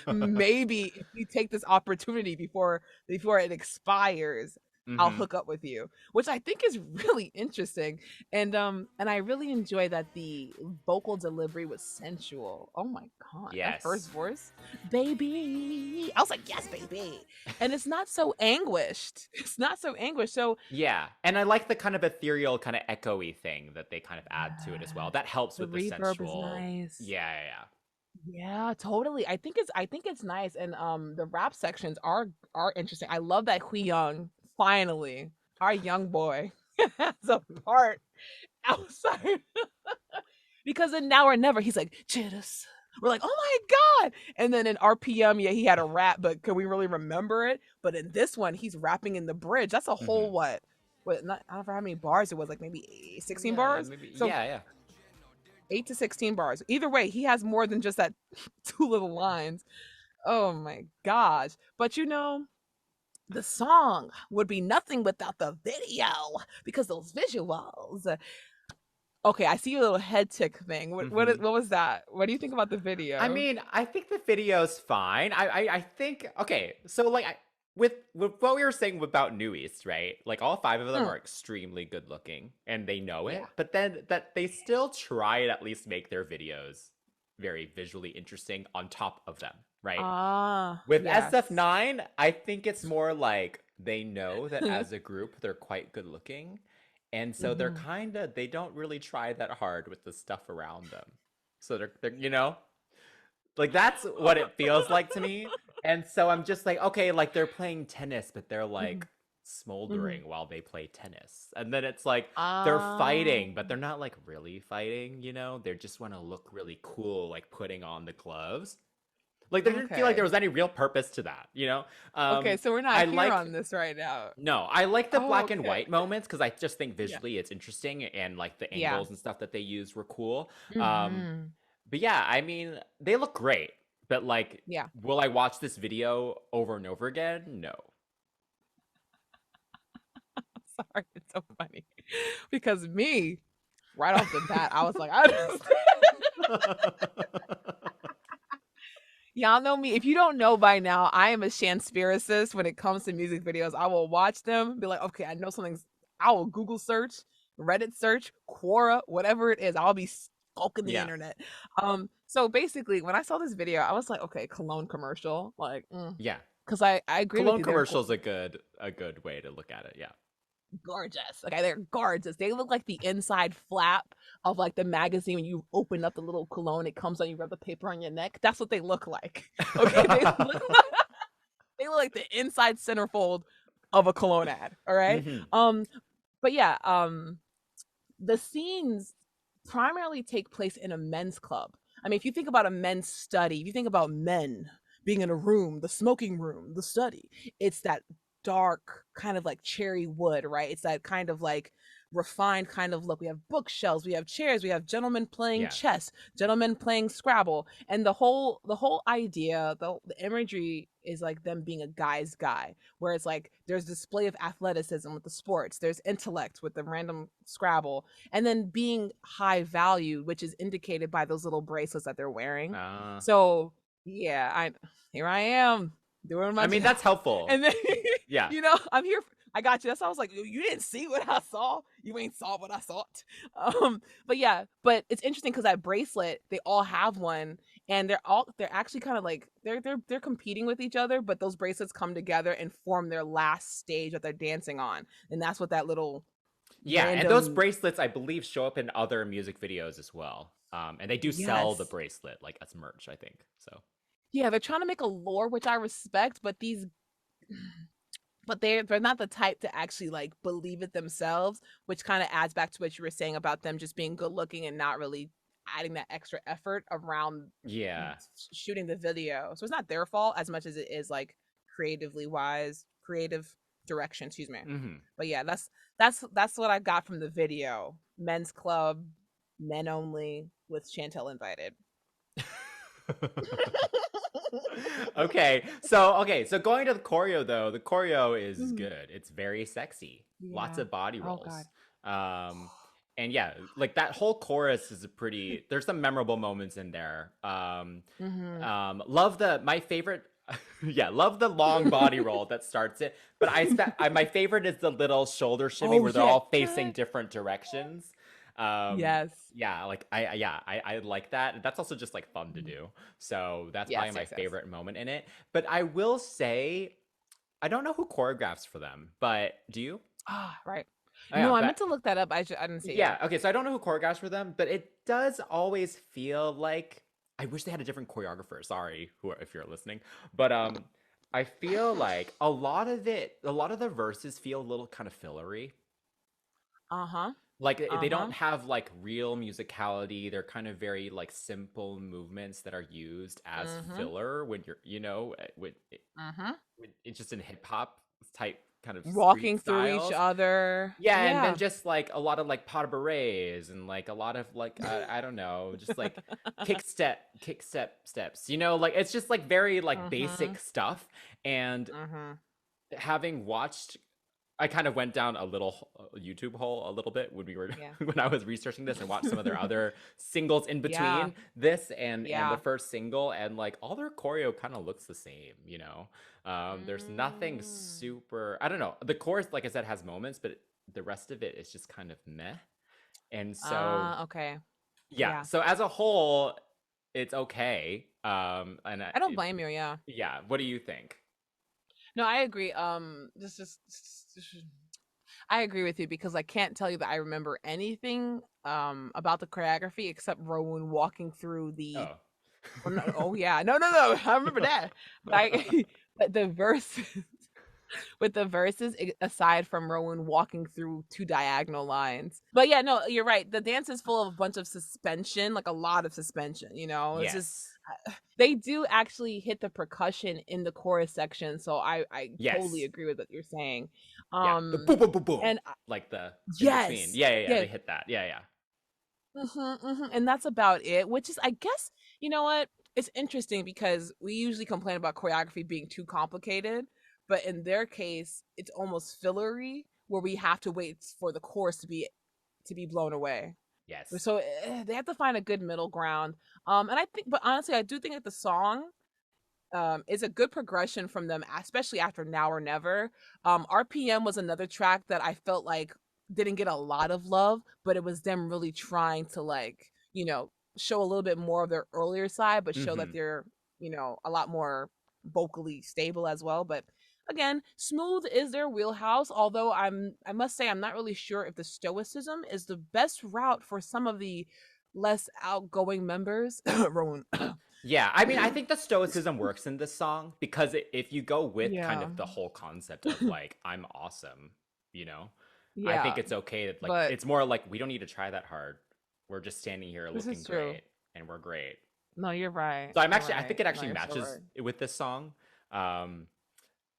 maybe if you take this opportunity before it expires, I'll Hmm. hook up with you, which I think is really interesting. And I really enjoy that the vocal delivery was sensual. Oh my god, that first Yes. verse, baby. I was like, yes, baby. And it's not so anguished. It's not so anguished. So Yeah, and I like the kind of ethereal, kind of echoey thing that they kind of add to it as well. yes, That helps the with the reverb is sensual. nice. Yeah, yeah, Yeah, totally. I think it's nice, and the rap sections are interesting. I love that Hui Young finally, our young boy, has a part outside because in Now or Never he's like jitters. We're like, oh my god! And then in RPM, yeah, he had a rap, but can we really remember it? But in this one, he's rapping in the bridge. That's a yeah. whole what? What? Not I don't know how many bars it was. Like maybe 16 Yeah, bars. maybe. So Yeah, yeah. 8 to 16 bars. Either way, he has more than just that two little lines. Oh my gosh. But the song would be nothing without the video because those visuals. Okay, I see your little head tick thing. What what Hmm. what was that? What do you think about the I video? mean, I think the video's fine. I think okay. So like, with what we were saying about New East, right? Like all five of them Mm, are extremely good looking, and they know yeah. it. But then that they still try to at least make their videos very visually interesting on top of them, right? Ah, With yes. SF9, I think it's more like they know that as a group they're quite good looking. And so they're Hmm. kind of they don't really try that hard with the stuff around them. So they're like that's what it feels like to me. And so I'm just like, okay, like they're playing tennis, but they're Hmm. like Hmm. smoldering while they play tennis. And then it's like they're Ah, fighting, but they're not like really fighting. They just want to look really cool, like putting on the gloves. Like there didn't feel like there okay. was any real purpose to that. Okay, so we're not I here like on this right now. no, I like the Oh, black and okay. white moments because I just think Yeah. visually it's interesting and like the Yeah. angles and stuff that they used were cool. Um, Hmm. but yeah, I mean, they look great. But like, Yeah. will I watch this video over and over again? No. Sorry, it's so funny. Because me, right off the bat, I was like, I just y'all know me. If you don't know by now, I am a Shanspiricist when it comes to music videos. I will watch them, be like, okay, I know something's. I will Google search, Reddit search, Quora, whatever it is. I'll be skulking the Yeah, internet. So basically, when I saw this video, I was like, okay, cologne commercial, like, yeah. because I agree with Cologne you. They're commercial's a good way to look at it. Yeah. gorgeous. Okay, they're gorgeous. They look like the inside flap of like the magazine when you open up the little cologne, it comes on, you rub the paper on your neck. That's what they look like. Okay, they look like the inside centerfold of a cologne ad. All right. Hmm. But yeah, the scenes primarily take place in a men's club. I mean, if you think about a men's study, if you think about men being in a room, the smoking room, the study, it's that dark kind of like cherry wood, right? It's that kind of like refined kind of look. We have bookshelves, we have chairs, we have gentlemen playing Yeah. chess, gentlemen playing Scrabble, and the whole idea, the imagery is like them being a guy's guy, where it's like there's display of athleticism with the sports, there's intellect with the random Scrabble, and then being high value, which is indicated by those little bracelets that they're wearing. Uh, So Yeah, I here I am doing my I mean, job. that's helpful. And then Yeah. I'm here. I got you. That's why I was like, you didn't see what I saw. You ain't saw what I saw. But yeah, but it's interesting because that bracelet, they all have one, and they're actually kind of like they're competing with each other, but those bracelets come together and form their last stage that they're dancing on, and that's what that little Yeah, and those random. bracelets, I believe, show up in other music videos as well. And they do sell the Yes. bracelet like as merch, I think. So Yeah, they're trying to make a lore, which I respect, but these but they're not the type to actually like believe it themselves, which kind of adds back to what you were saying about them just being good looking and not really adding that extra effort around yeah. shooting the video. So it's not their fault as much as it is like creatively wise, creative direction, excuse me. Hmm. But yeah, that's what I got from the video. Men's club, men only with Chantel invited. Okay, so going to the choreo though, the choreo is Mhm. good. It's very sexy. Lots Yeah. of body Oh rolls. God. Um and yeah, like that whole chorus is a pretty there's some memorable moments in there. Mhm. Love the my favorite yeah, love the long body roll that starts it. But my favorite is the little shoulder shimmy Oh where they're yeah. all facing different directions. Yes. Yeah, like I like that. That's also just like fun to Mhm. do. So that's probably Yes, my yes, yes. favorite moment in it. But I will say I don't know who choreographs for them, but do you? Ah, right. Oh, yeah, No, I but meant to look that up. I didn't see it yeah, yet. okay, so I don't know who choreographs for them, but it does always feel like I wish they had a different choreographer. Sorry, if you're listening, but I feel like a lot of the verses feel a little kind of fillery. Uh-huh. Like they don't Uh-huh. have like real musicality. They're kind of very like simple movements that are used as Mhm. filler when you're, Mhm. with it's just in hip hop type kind of street Walking through each styles. other. Yeah, and then Yeah. just like a lot of like pas de berets and like a lot of like I don't know, just like kick step steps. Like it's just like very like basic Mhm. stuff. And Mhm. having watched I kind of went down a little YouTube hole a little bit when we were Yeah. when I was researching this and watched some of their other singles in Yeah. between this and the Yeah. first single, and like all their choreo kind of looks the same. There's nothing Mm. super. I don't know. The chorus, like I said, has moments, but the rest of it is just kind of meh. And so Okay. yeah, Yeah. so as a whole, it's okay. And I don't blame you, yeah. yeah, what do you think? No, I agree. I agree with you because I can't tell you that I remember anything about the choreography except Rowan walking through the Oh. oh, no, oh yeah. No, no, no. I remember that. But I but the verses with the verses aside from Rowan walking through two diagonal lines. But yeah, no, you're right. The dance is full of a bunch of suspension, like a lot of suspension, It's just Yes. they do actually hit the percussion in the chorus section, so I totally Yes. agree with what you're saying. Yeah. The boom, boom, boom, boom. And Like the in between. yes. Yeah, yeah, yeah. Yeah. They hit that. Yeah, yeah. And that's about it, which is I guess, you know what? It's interesting because we usually complain about choreography being too complicated, but in their case, it's almost fillery where we have to wait for the chorus to be blown away. Yes. So they have to find a good middle ground. And I think, but honestly, I do think that the song is a good progression from them, especially after Now or Never. RPM was another track that I felt like didn't get a lot of love, but it was them really trying to like, show a little bit more of their earlier side, but show that Mm-hmm. they're, a lot more vocally stable as well. But again, smooth is their wheelhouse, although I must say I'm not really sure if the stoicism is the best route for some of the less outgoing members. Rowan. Yeah, I mean, I think the stoicism works in this song because if you go with kind Yeah. of the whole concept of like I'm awesome, you know, I think Yeah, it's okay that like but it's more like we don't need to try that hard. We're just standing here this looking is true. great and we're great. No, you're right. So You're I think right. it No, actually you're so matches right. with this song. Um,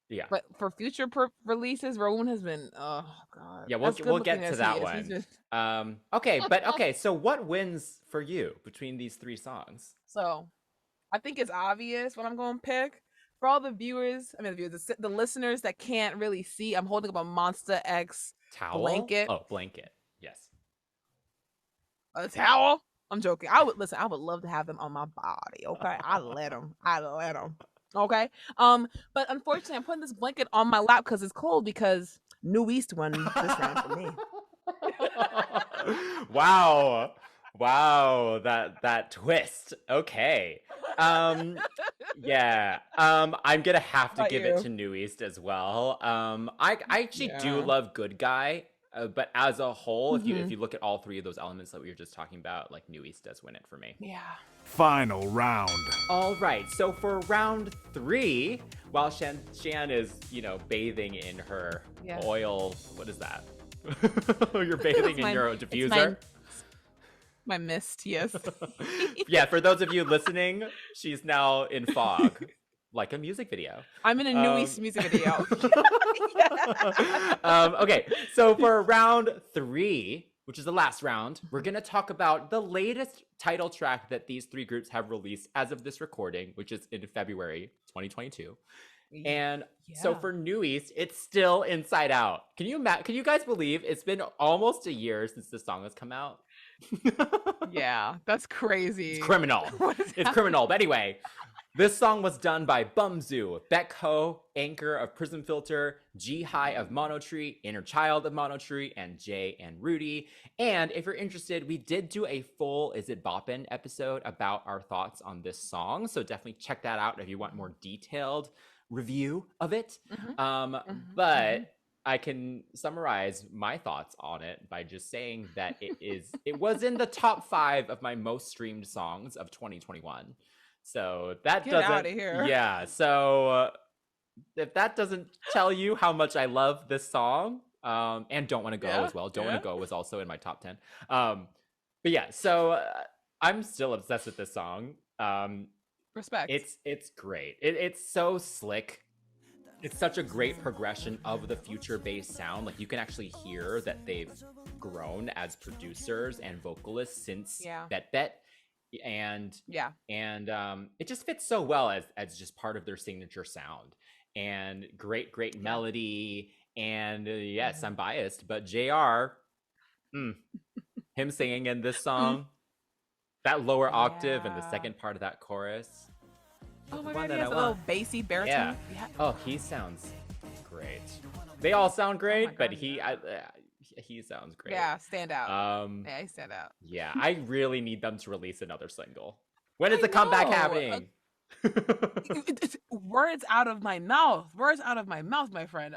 yeah, But for future releases, Rowan has been, oh God, yeah, as good we'll looking get to as he that is, he's one. been. Okay. So what wins for you between these three songs? So I think it's obvious what I'm going to pick. For all the viewers, I mean, the viewers, the listeners that can't really see, I'm holding up a Monster X Towel? blanket, Oh, blanket. Yes. a towel. I'm joking. I would listen. I would love to have them on my body. Okay, I let them. I let them. Okay. But unfortunately, I'm putting this blanket on my lap because it's cold. Because New East won this round for me. Wow. Wow, that twist. Okay. Um yeah. I'm gonna have to About give it you? to New East as well. I actually do Yeah. love Good Guy, but as a whole, if Hmm. you look at all three of those elements that we were just talking about, like New East does win it for me. Yeah. Final round. All right, so for round three, while Shan is, bathing in her Yeah. oil, what is that? You're It's bathing in my. your It's diffuser? my mist. Yes. Yeah, for those of you listening, she's now in fog, like a music video. I'm in a New Um, East music video. Yeah. okay, so for round three, which is the last round, we're going to talk about the latest title track that these three groups have released as of this recording, which is in February 2022. And so Yeah. for New East, it's still Inside Out. Can you guys believe it's been almost a year since the song has come out? Yeah. That's It's crazy. criminal. What is It's criminal. But anyway, this song was done by Bumzu, Beck Ho, Anchor of Prism Filter, G High of Monotree, Inner Child of Monotree, and Jay and Rudy. And if you're interested, we did do a full Is It Boppin' episode about our thoughts on this song. So definitely check that out if you want more detailed review of it. Mhm, mhm, But mhm. I can summarize my thoughts on it by just saying that it was in the top 5 of my most streamed songs of 2021. So that Get out doesn't, of here. yeah. So if that doesn't tell you how much I love this song, and Don't Want to Go Yeah. as well. Don't Want Yeah. to Go was also in my top 10. But yeah, so I'm still obsessed with this song. Respect. It's great. It's so slick. It's such a great progression of the future based sound. Like you can actually hear that they've grown as producers and vocalists since Yeah. Bet Bet, and Yeah. it just fits so well as just part of their signature sound. And great Yeah. melody. And yes, Mhm. I'm biased, but Jr. Him singing in this Mm. song, that lower octave and the Yeah. second part of that chorus, you're Oh the my one god, he that I has a little want. bassy Yeah. baritone. Yeah. Oh, he sounds great. They all sound Oh my great, but god, yeah. he sounds great. Yeah, stand out. Um, Yeah, he stand out. yeah, I really need them to release another single. When is I the comeback know. happening? It's words out of my mouth. Words out of my mouth, my friend.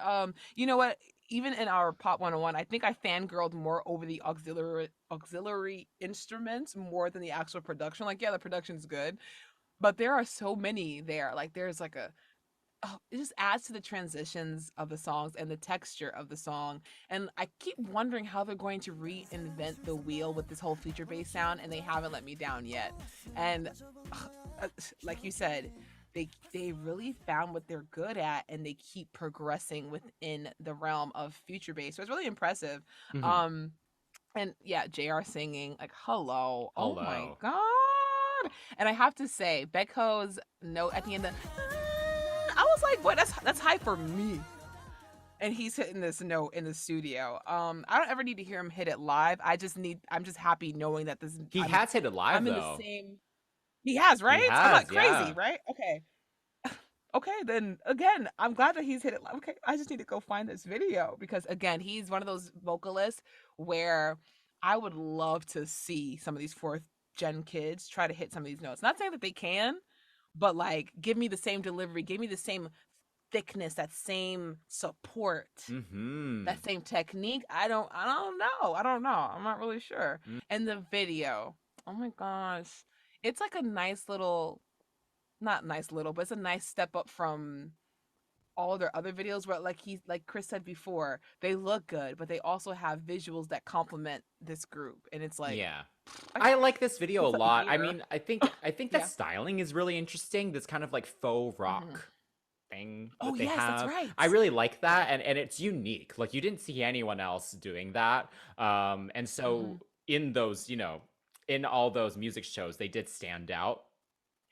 You know what? Even in our Pop 101, I think I fangirled more over the auxiliary instruments more than the actual production. Like, yeah, the production's good, but there are so many there. Like, there's like a oh, it just adds to the transitions of the songs and the texture of the song. And I keep wondering how they're going to reinvent the wheel with this whole future bass sound, and they haven't let me down yet. And like you said, they really found what they're good at, and they keep progressing within the realm of future bass. So it's really impressive. Mhm. Um, and yeah, JR singing like hello. Oh my Hello. god. And I have to say, Becco's note at the end of I was like, boy, that's high for me. And he's hitting this note in the studio. I don't ever need to hear him hit it live. I'm just happy knowing that this He has hit it live I'm in the though. same he has, He right? I'm not has, crazy, yeah. right? Okay. Okay, then again, I'm glad that he's hit it live. Okay, I just need to go find this video because again, he's one of those vocalists where I would love to see some of these fourth gen kids try to hit some of these notes. Not saying that they can, but like give me the same delivery, give me the same thickness, that same support, Mm-hmm. that same technique. I don't know. I don't know. I'm not really sure. And the video, oh my gosh. It's like a nice little not nice little, but it's a nice step up from all their other videos where like Chris said before, they look good, but they also have visuals that complement this group. And it's like Yeah. I I like this video a put something lot. I here. mean, I think the Yeah. styling is really interesting. This kind of like faux Mhm. rock thing Oh that they yes, that's have. right. I really like that, and it's unique. Like you didn't see anyone else doing that. And Hmm. so in those, in all those music shows, they did stand out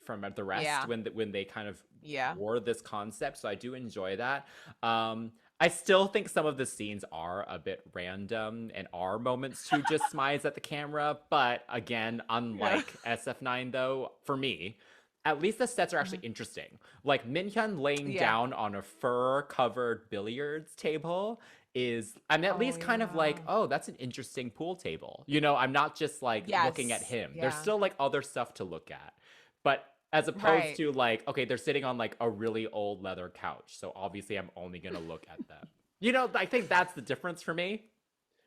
from the rest Yeah. when they kind of Yeah. wore this concept. So I do enjoy that. Um, I still think some of the scenes are a bit random and are moments to just smize at the camera. But again, Yeah. unlike SF9, though, for me, at least the sets are actually Mhm. interesting. Like Minhyun laying Yeah. down on a fur-covered billiards table is, I'm at Oh least kind of like, yeah. oh, that's an interesting pool table. You know, I'm not just like looking at Yes. him. There's Yeah. still like other stuff to look at. But as opposed Right. to like, okay, they're sitting on like a really old leather couch. So obviously I'm only gonna look at them. You know, I think that's the difference for me.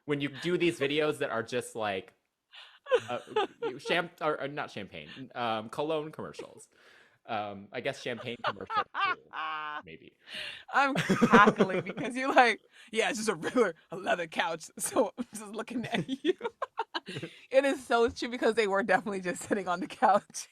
When you do these videos that are just like uh, or not champagne, cologne commercials. I guess champagne commercials too, maybe. I'm cackling because you're like, yeah, it's just a regular a leather couch. So I'm just looking at you. It is so true because they were definitely just sitting on the couch.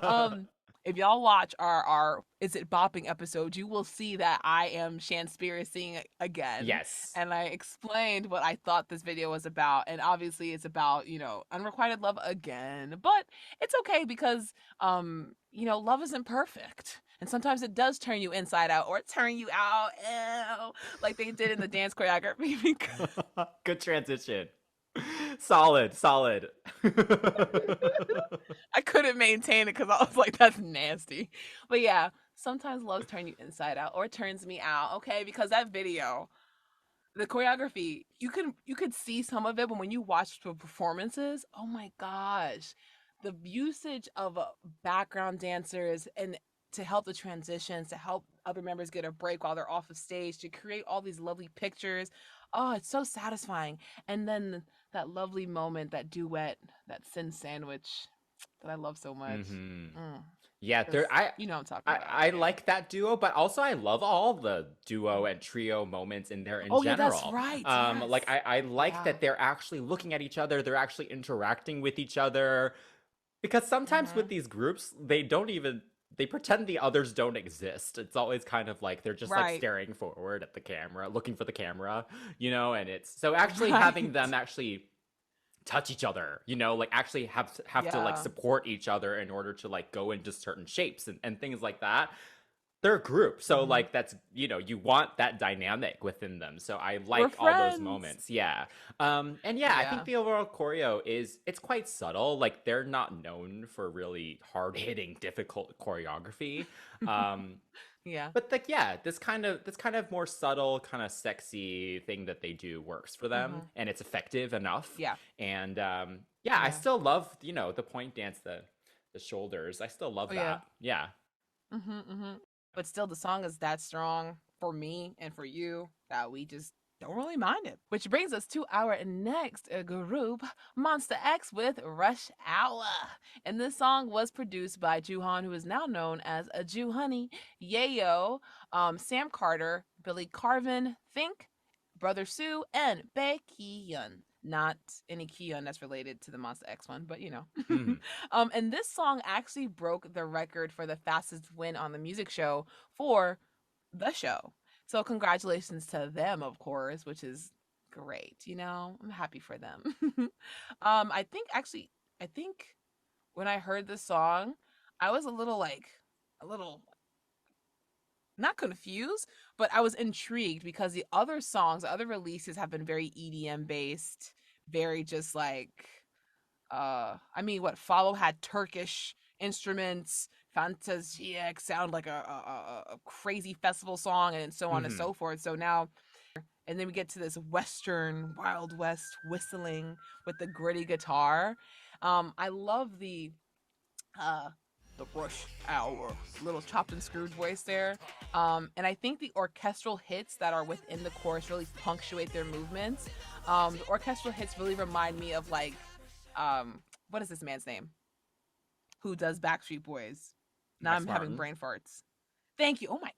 um, if y'all watch our Is It Bopping episode, you will see that I am Shanspiracy again. Yes. And I explained what I thought this video was about. And obviously it's about, unrequited love again. But it's okay because love isn't perfect. And sometimes it does turn you inside out or turn you out, ew, like they did in the dance choreography. Good transition. Solid, solid. I couldn't maintain it because I was like, that's nasty. But yeah, sometimes loves turn you inside out or it turns me out, okay? Because that video, the choreography, you could see some of it, but when you watch the performances, oh my gosh, the usage of background dancers and to help the transitions, to help other members get a break while they're off of stage, to create all these lovely pictures. Oh, it's so satisfying. And then that lovely moment, that duet, that sin sandwich that I love so much. Hmm. Mm, Yeah, just, you know what I'm talking about. I Yeah. like that duo, but also I love all the duo and trio moments in there in Oh yeah, that's general. right. Yes. Like I like Yeah. that they're actually looking at each other, they're actually interacting with each other. Because sometimes with Hmm. these groups, they pretend the others don't exist. It's always kind of like they're just like Right. staring forward at the camera, looking for the camera, you know, and it's so actually having them Right. actually touch each other, you know, like actually have to like Yeah. support each other in order to like go into certain shapes and things like that. They're a group, so Hmm. like that's, you know, you want that dynamic within them, so I We're like all those friends. moments. Yeah. And yeah, I think Yeah. the overall choreo is, it's quite subtle. Like they're not known for really hard-hitting difficult choreography. um Yeah. but like, yeah, this kind of more subtle, kind of sexy thing that they do works for them, Hmm. and it's effective enough. Yeah. And yeah, I Yeah. still love, you know, the point dance, the shoulders. I still love Oh yeah. that. Yeah. Hmm. But still, the song is that strong for me and for you that we just don't really mind it. Which brings us to our next group, MONSTA X with Rush Hour. And this song was produced by Juhan, who is now known as a Jew Honey, Yayo, Sam Carter, Billy Carvin, Think, Brother Sue, and Bae Ki-yun. Not any Ki-yun that's related to the MONSTA X one, but you know. Mhm. And this song actually broke the record for the fastest win on the music show for the show. So congratulations to them, of course, which is great. I'm happy for them. I think when I heard this song, I was a little not confused, but I was intrigued because the other songs, the other releases have been very EDM based, very just like I mean, what Follow had Turkish instruments, Fantasiac sound like a crazy festival song, and so on and Mhm. so forth. So now, and then we get to this Western Wild West whistling with the gritty guitar. I love uh the rush hour little chopped and screwed voice there. And I think the orchestral hits that are within the chorus really punctuate their movements. The orchestral hits really remind me of like what is this man's name who does Backstreet Boys? Now Max I'm having Martin. brain farts. Thank you. Oh my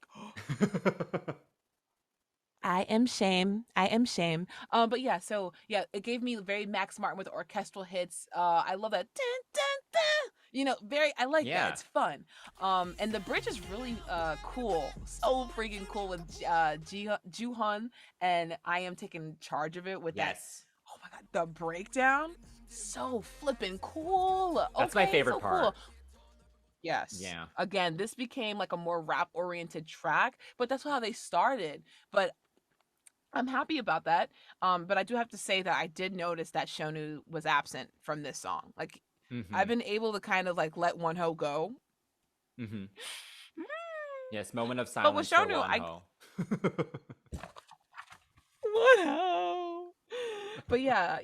I am shame. I am shame. But yeah, so yeah, it gave me very Max Martin with orchestral hits. I love that. Dun, dun, dun. Very. I like that. Yeah. It's fun. And the bridge is really cool. So freaking cool with Juhan, and I am taking charge of it with that. Yes. Oh my god, the breakdown. So flipping cool. That's my Okay, favorite so part. cool. Yes. Yeah. Again, this became like a more rap oriented track, but that's how they started. But I'm happy about that. But I do have to say that I did notice that Shonu was absent from this song. Like I've Mm-hmm. been able to kind of like let Wonho go. Mm-hmm. Yes, moment of But with silence for Shonu, I Wonho. Wonho. But yeah,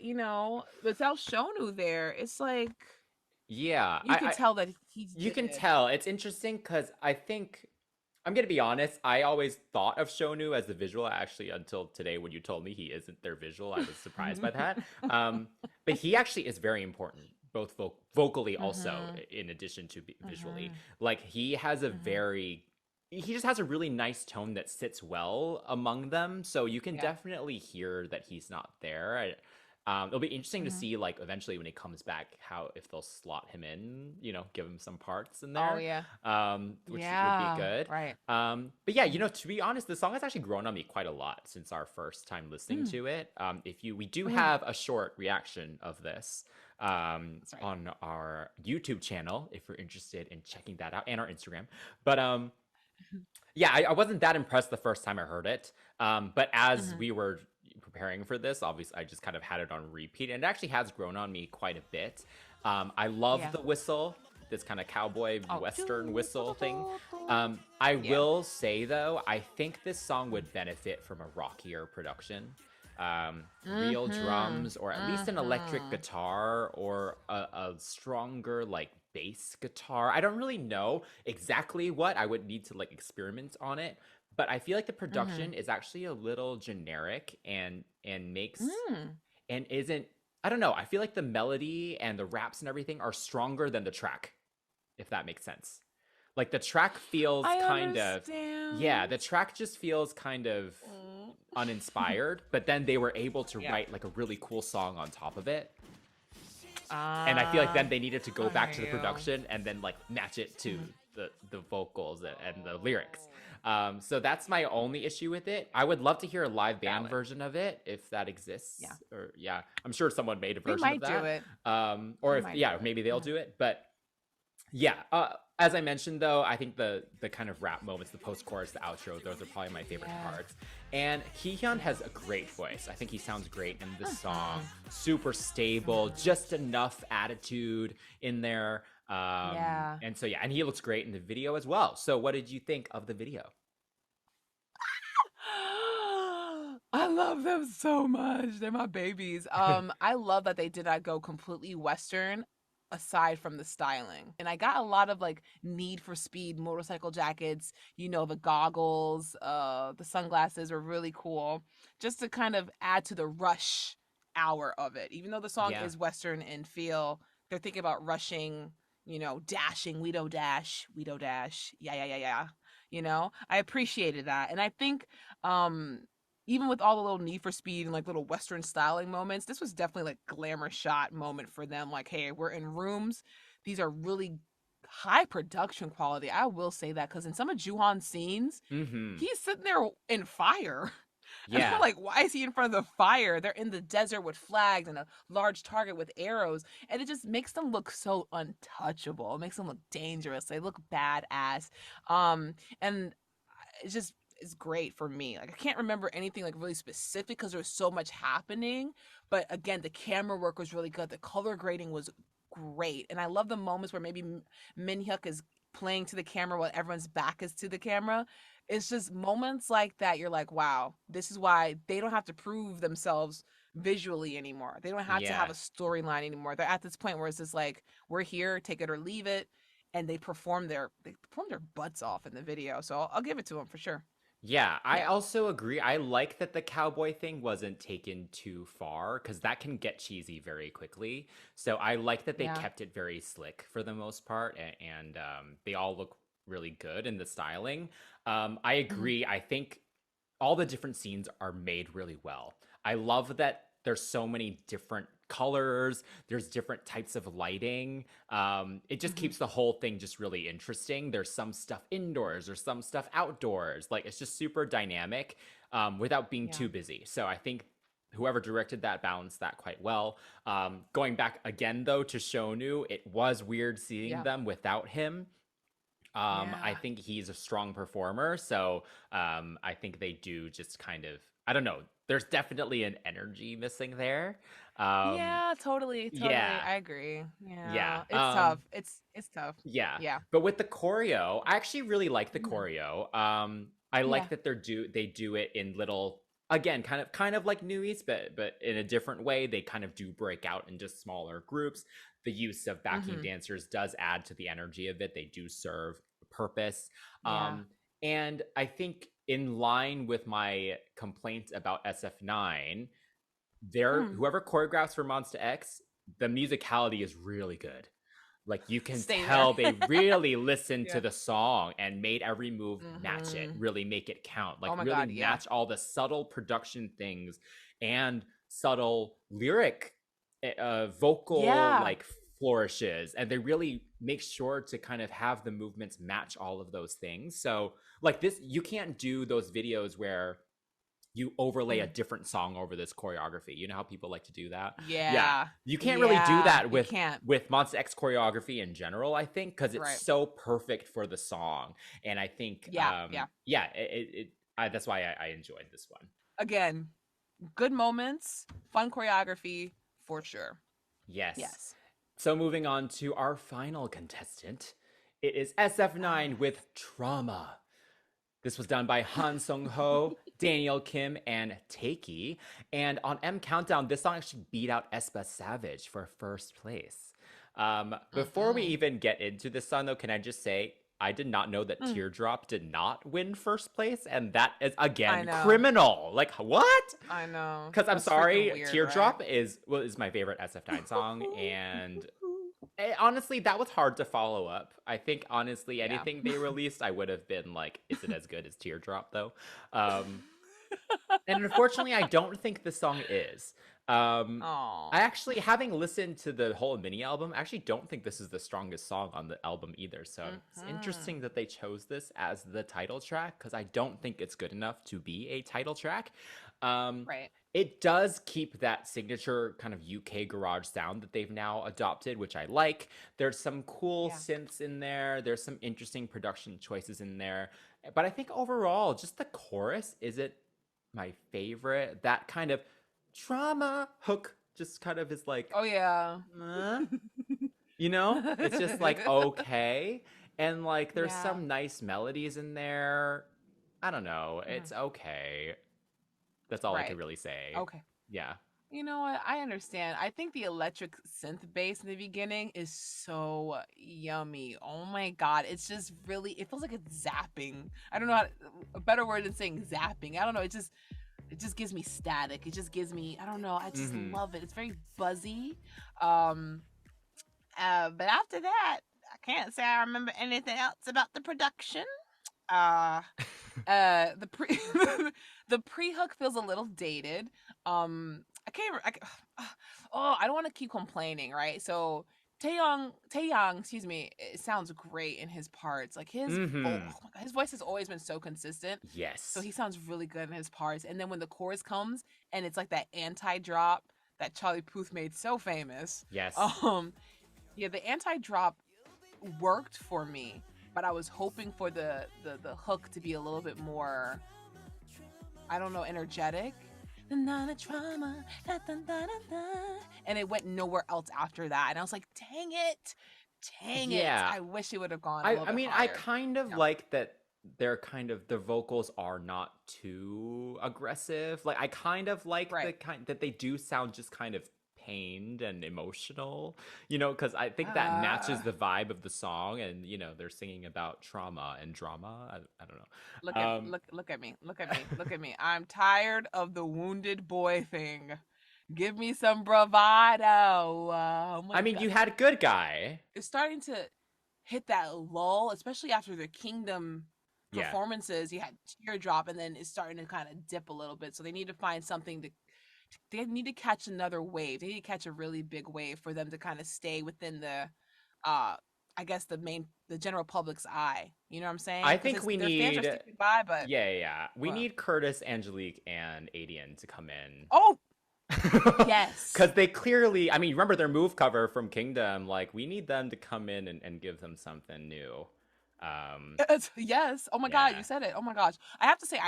without Shonu there, it's like Yeah, you could tell that he's you can dead. tell. It's interesting because I think I'm gonna be honest. I always thought of Shonu as the visual. Actually, until today, when you told me he isn't their visual, I was surprised by that. But he actually is very important, both vocally, also Mhm. in addition to visually. Mhm. Like he has a Mhm. he just has a really nice tone that sits well among them. So you can Yeah. definitely hear that he's not there. It'll be interesting to Mhm. see, like, eventually when he comes back, how if they'll slot him in, give him some parts in Oh there, yeah. which would be Yeah. good. Right. But yeah, Mhm. to be honest, the song has actually grown on me quite a lot since our first time listening Mm. to it. We do Mhm. have a short reaction of this That's right. on our YouTube channel if you're interested in checking that out, and our Instagram. But yeah, I wasn't that impressed the first time I heard it. But as Mhm. we were preparing for this, obviously, I just kind of had it on repeat, and it actually has grown on me quite a bit. I love Yeah. the whistle, this kind of cowboy Oh. western whistle thing. I Yeah. will say though, I think this song would benefit from a rockier production. Real Mhm. drums, or at least an electric Mhm. guitar, or a stronger like bass guitar. I don't really know exactly what. I would need to like experiment on it, but I feel like the Mhm. production is actually a little generic, and makes Mm. and isn't. I don't know. I feel like the melody and the raps and everything are stronger than the track, if that makes sense. Like the track feels I kind of, yeah, understand. the track just feels kind of Mm. uninspired, but then they were able to Yeah. write like a really cool song on top of it. And I feel like then Ah. they needed to go I back to hear the you. production and then like match it to Mhm. the vocals and the lyrics. So that's my only issue with it. I would love to hear a live band Valid. version of it if that Yeah. exists, or yeah, I'm sure someone made a They version of might do that. it. Or They if, might do yeah, it. maybe they'll Mhm. do it. But yeah, as I mentioned though, I think the kind of rap moments, the post chorus, the outro, those are probably my favorite Yeah. parts. And Heehyun has a great voice. I think he sounds great in this song. Mhm. Super stable, Mhm. just enough attitude in there. Yeah. And so yeah, and he looks great in the video as well. So what did you think of the video? I love them so much. They're my babies. I love that they did not go completely Western aside from the styling. And I got a lot of like Need for Speed motorcycle jackets, the goggles, the sunglasses were really cool. Just to kind of add to the rush hour of it. Even though the song Yeah. is Western in feel, they're thinking about rushing, dashing, we do dash. Yeah, yeah, yeah, yeah. I appreciated that. And I think um even with all the little Need for Speed and like little Western styling moments, this was definitely like glamour shot moment for them. Like, hey, we're in rooms. These are really high production quality. I will say that because in some of Juhan's scenes, Mm-hmm. he's sitting there in fire. And I'm Yeah. like, why is he in front of the fire? They're in the desert with flags and a large target with arrows. And it just makes them look so untouchable. It makes them look dangerous. They look badass. And it's just it's great for me. Like I can't remember anything like really specific because there was so much happening. But again, the camera work was really good. The color grading was great, and I love the moments where maybe Min Hyuk is playing to the camera while everyone's back is to the camera. It's just moments like that. You're like, wow, this is why they don't have to prove themselves visually anymore. They don't have to have Yeah. a storyline anymore. They're at this point where it's just like, we're here, take it or leave it, and they perform their butts off in the video. So I'll give it to them for sure. Yeah, I Yeah. also agree. I like that the cowboy thing wasn't taken too far, because that can get cheesy very quickly. So I like that they Yeah. kept it very slick for the most part, and they all look really good in the styling. I Hmm. agree. I think all the different scenes are made really well. I love that there's so many different colors, there's different types of lighting. It just Hmm. keeps the whole thing just really interesting. There's some stuff indoors, there's some stuff outdoors. Like it's just super dynamic, without being Yeah. too busy. So I think whoever directed that balanced that quite well. Going back again though to Shonu, it was weird seeing Yeah. them without him. I Yeah. think he's a strong performer, so I think they do just kind of, I don't know. There's definitely an energy missing there. Um, Yeah, totally, totally. yeah, I agree. yeah, Yeah. It's tough. It's tough. yeah. Yeah. But with the choreo, I actually really like the Mhm. choreo. I like Yeah. that they do it in little, again, kind of like New East, but in a different way. They kind of do break out into smaller groups. The use of backing Mhm. dancers does add to the energy of it. They do serve a purpose. Yeah. And I think in line with my complaints about SF9, Mm. whoever choreographs for Monsta X, the musicality is really good. Like you can Stay there. tell they really listened to Yeah. the song and made every move match it, Mhm. really make it count, like Oh my really God, yeah. match all the subtle production things and subtle lyric, vocal Yeah. like flourishes, and they really make sure to kind of have the movements match all of those things. So like this, you can't do those videos where you overlay a Mm. different song over this choreography. You know how people like to do that? Yeah. Yeah. You can't really do Yeah. that You can't. with Monsta X choreography in general, I think, because it's Right. so perfect for the song. And I think Yeah. Yeah. yeah, that's why I enjoyed this one. Again, good moments, fun choreography for sure. Yes. Yes. So moving on to our final contestant. It is SF9 Ah. with Trauma. This was done by Han Sung Ho, Daniel Kim, and Takey. And on M Countdown, this song actually beat out Espa Savage for first place. Before we Mhm. even get into this song, though, can I just say I did not know that Mm. Teardrop did not win first place, and that is I again know. criminal. Like what? I know. Because I'm That's freaking sorry, weird, right? Teardrop is my favorite SF9 song, and honestly, that was hard to follow up. I think honestly, Yeah. anything they released, I would have been like, "Is it as good as Teardrop?" Though, um, and unfortunately, I don't think the song is. I Oh. actually, having listened to the whole mini album, I actually don't think this is the strongest song on the album either. So it's Mhm. interesting that they chose this as the title track because I don't think it's good enough to be a title track. Um, Right. it does keep that signature kind of UK garage sound that they've now adopted, which I like. There's some cool Yeah. synths in there. There's some interesting production choices in there. But I think overall, just the chorus isn't my favorite. That kind of trauma hook just kind of is like, Oh yeah. uh, it's just like okay. And like there's Yeah. some nice melodies in there. I don't know. Mm. It's okay. That's all I could Right. really say. Okay. Yeah. You know what? I understand. I think the electric synth bass in the beginning is so yummy. Oh my god, it's just really. It feels like it's zapping. I don't know a better word than saying zapping. I don't know. It just gives me static. It just gives me. I don't know. I just Mm-hmm. love it. It's very buzzy. Um. But after that, I can't say I remember anything else about the production. Uh the pre the pre-hook feels a little dated. I can't oh, I don't want to keep complaining, right? So Taeyong, excuse me, it sounds great in his parts. Like Mm-hmm. oh my God, his voice has always been so consistent. So Yes. he sounds really good in his parts. And then when the chorus comes and it's like that anti-drop that Charlie Puth made so famous. Yes. Um yeah, the anti-drop worked for me, but I was hoping for the hook to be a little bit more, I don't know, energetic. Trauma, and it went nowhere else after that. And I was like, dang it! Yeah. I wish it would have gone a I little I bit mean, I higher. kind of Yeah. like that they're kind of the vocals are not too aggressive. Like I kind of like the Right. kind that they do sound just kind of pained and emotional, because I think that matches Uh, the vibe of the song, and they're singing about trauma and drama. I don't look know. at look at me, look at me, look at me. I'm tired of the wounded boy thing. Give me some bravado. Oh my I mean, god. you had good guy. It's starting to hit that lull, especially after the Kingdom Yeah. performances. You had Teardrop, and then it's starting to kind of dip a little bit. So they need to find something to. They need to catch another wave. They need to catch a really big wave for them to kind of stay within uh, I guess the general public's eye. You know what I'm saying? I Because think it's we their fans are need sticking by, but Yeah, yeah, yeah. We well, need Curtis, Angelique, and Adian to come in. oh yes, Because they clearly, I mean, remember their move cover from Kingdom? Like, we need them to come in and give them something new. Yes. Oh my God, Yeah. you said it. Oh my gosh. I have to say,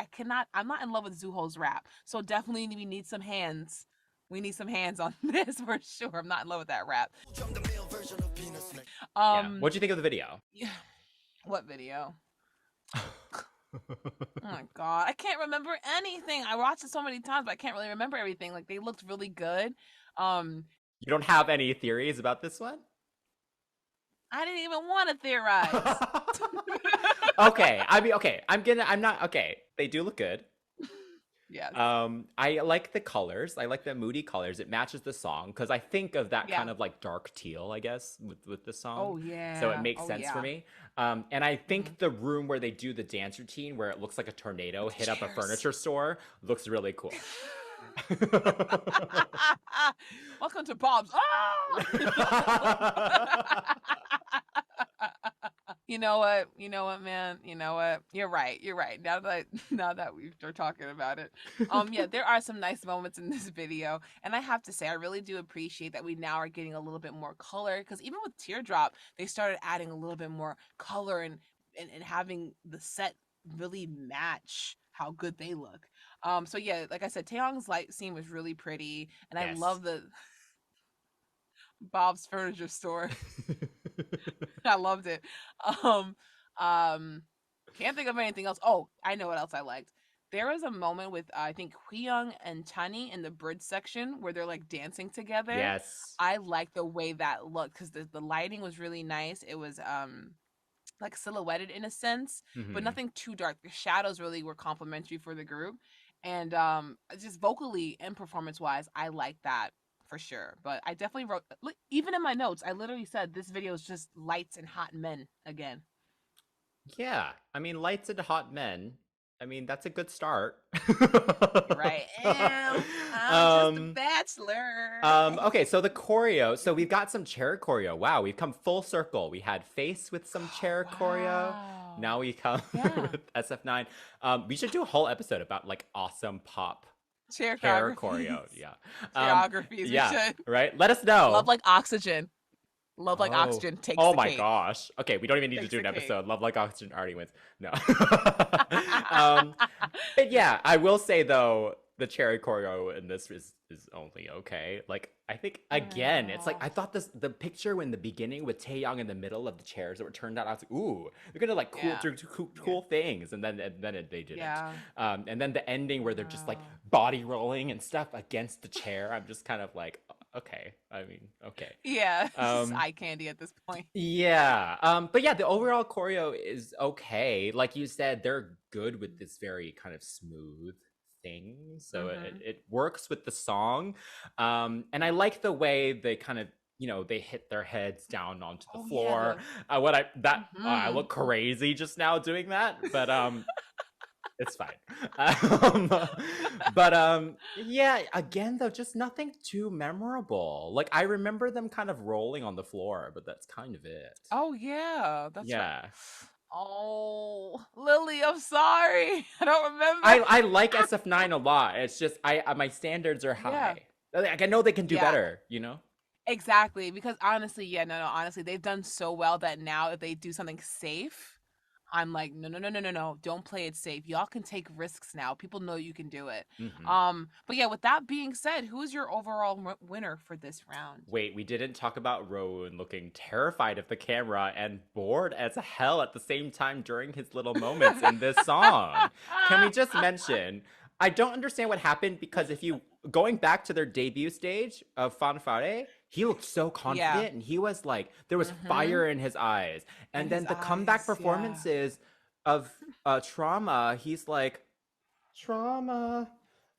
I'm not in love with Zuho's rap. So definitely we need some hands. We need some hands on this for sure. I'm not in love with that rap. Yeah. Um, What'd you think of the video? yeah. What video? Oh my God. I can't remember anything. I watched it so many times, but I can't really remember everything. Like they looked really good. Um, You don't have any theories about this one? I didn't even want to theorize. Okay. I mean, okay. I'm not okay. They do look good. Yes. I like the colors. I like the moody colors. It matches the song because I think of that Yeah. kind of like dark teal, I guess, with the song. Oh yeah. So it makes Oh, sense yeah. for me. And I think the room where they do the dance routine, where it looks like a tornado hit up a Chairs. furniture store, looks really cool. Welcome to Bob's. You know what? You know what, man? You know what? You're right. You're right. Now that we are talking about it, yeah, there are some nice moments in this video, and I have to say, I really do appreciate that we now are getting a little bit more color. Because even with Teardrop, they started adding a little bit more color and having the set really match how good they look. So yeah, like I said, Taeyong's light scene was really pretty, and I Yes. love the Bob's furniture store. I loved it. Um, can't think of anything else. Oh, I know what else I liked. There was a moment with I think Hyoung and Chani in the bridge section where they're like dancing together. Yes. I like the way that looked because the lighting was really nice. It was like silhouetted in a sense, but Mhm. nothing too dark. The shadows really were complimentary for the group, and just vocally and performance wise, I like that for sure. But I definitely wrote, even in my notes, I literally said this video is just lights and hot men again. Yeah. I mean, lights and hot men. I mean, that's a good start. Right? I'm just a bachelor. Okay, so the choreo. So we've got some chair choreo. Wow, we've come full circle. We had Face with some chair choreo. Wow. Now we come Yeah. with SF9. We should do a whole episode about like awesome pop chair Choreographies. choreo. Yeah. Choreographies. Yeah. We should. Right. Let us know. Love like oxygen. Love like Oh. oxygen takes Oh the my cake. gosh. Okay, we don't even need to Takes do an the cake. episode. Love Like Oxygen already wins. No. But yeah, I will say though, the cherry choreo in this is only okay. Like I think again, it's like I thought the picture in the beginning with Taeyong in the middle of the chairs that were turned out, I was like, ooh, they're gonna like Yeah. do cool things, and then they didn't. Yeah. And then the ending where they're just like Wow. body rolling and stuff against the chair. I'm just kind of like, okay. I mean, okay. Yeah. It's just Um, eye candy at this point. Yeah. But yeah, the overall choreo is okay. Like you said, they're good with this very kind of smooth thing. So it works with the song. And I like the way they kind of, they hit their heads down onto the Oh, yeah, floor. I look crazy just now doing that, but it's fine. Yeah, again though, just nothing too memorable. Like I remember them kind of rolling on the floor, but that's kind of it. Oh yeah, that's right. Yeah. Oh, Lily, I'm sorry. I don't remember. I like SF9 a lot. It's just my standards are high. Like I know they can do Yeah. better, Exactly, because honestly, honestly, they've done so well that now if they do something safe, I'm like, no, don't play it safe. Y'all can take risks now. People know you can do it. Mhm. But yeah, with that being said, who's your overall winner for this round? Wait, we didn't talk about Rowan looking terrified of the camera and bored as hell at the same time during his little moments in this song. Can we just mention, I don't understand what happened because if you going back to their debut stage of Fanfare, he looked so confident and he was like there was fire in his eyes. And In then his the comeback eyes, yeah. performances of Trauma, he's like Trauma,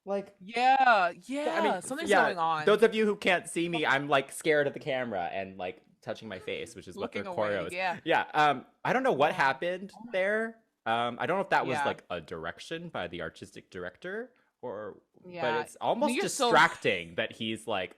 like Yeah, I mean, something's yeah, going on. those of you who can't see me, I'm like scared of the camera and like touching my face, which is what their Looking away, choreo is. yeah. Yeah. I don't know what Yeah. happened there. I don't know if that was Yeah. like a direction by the artistic director or, but Yeah. it's almost you're so- distracting that he's like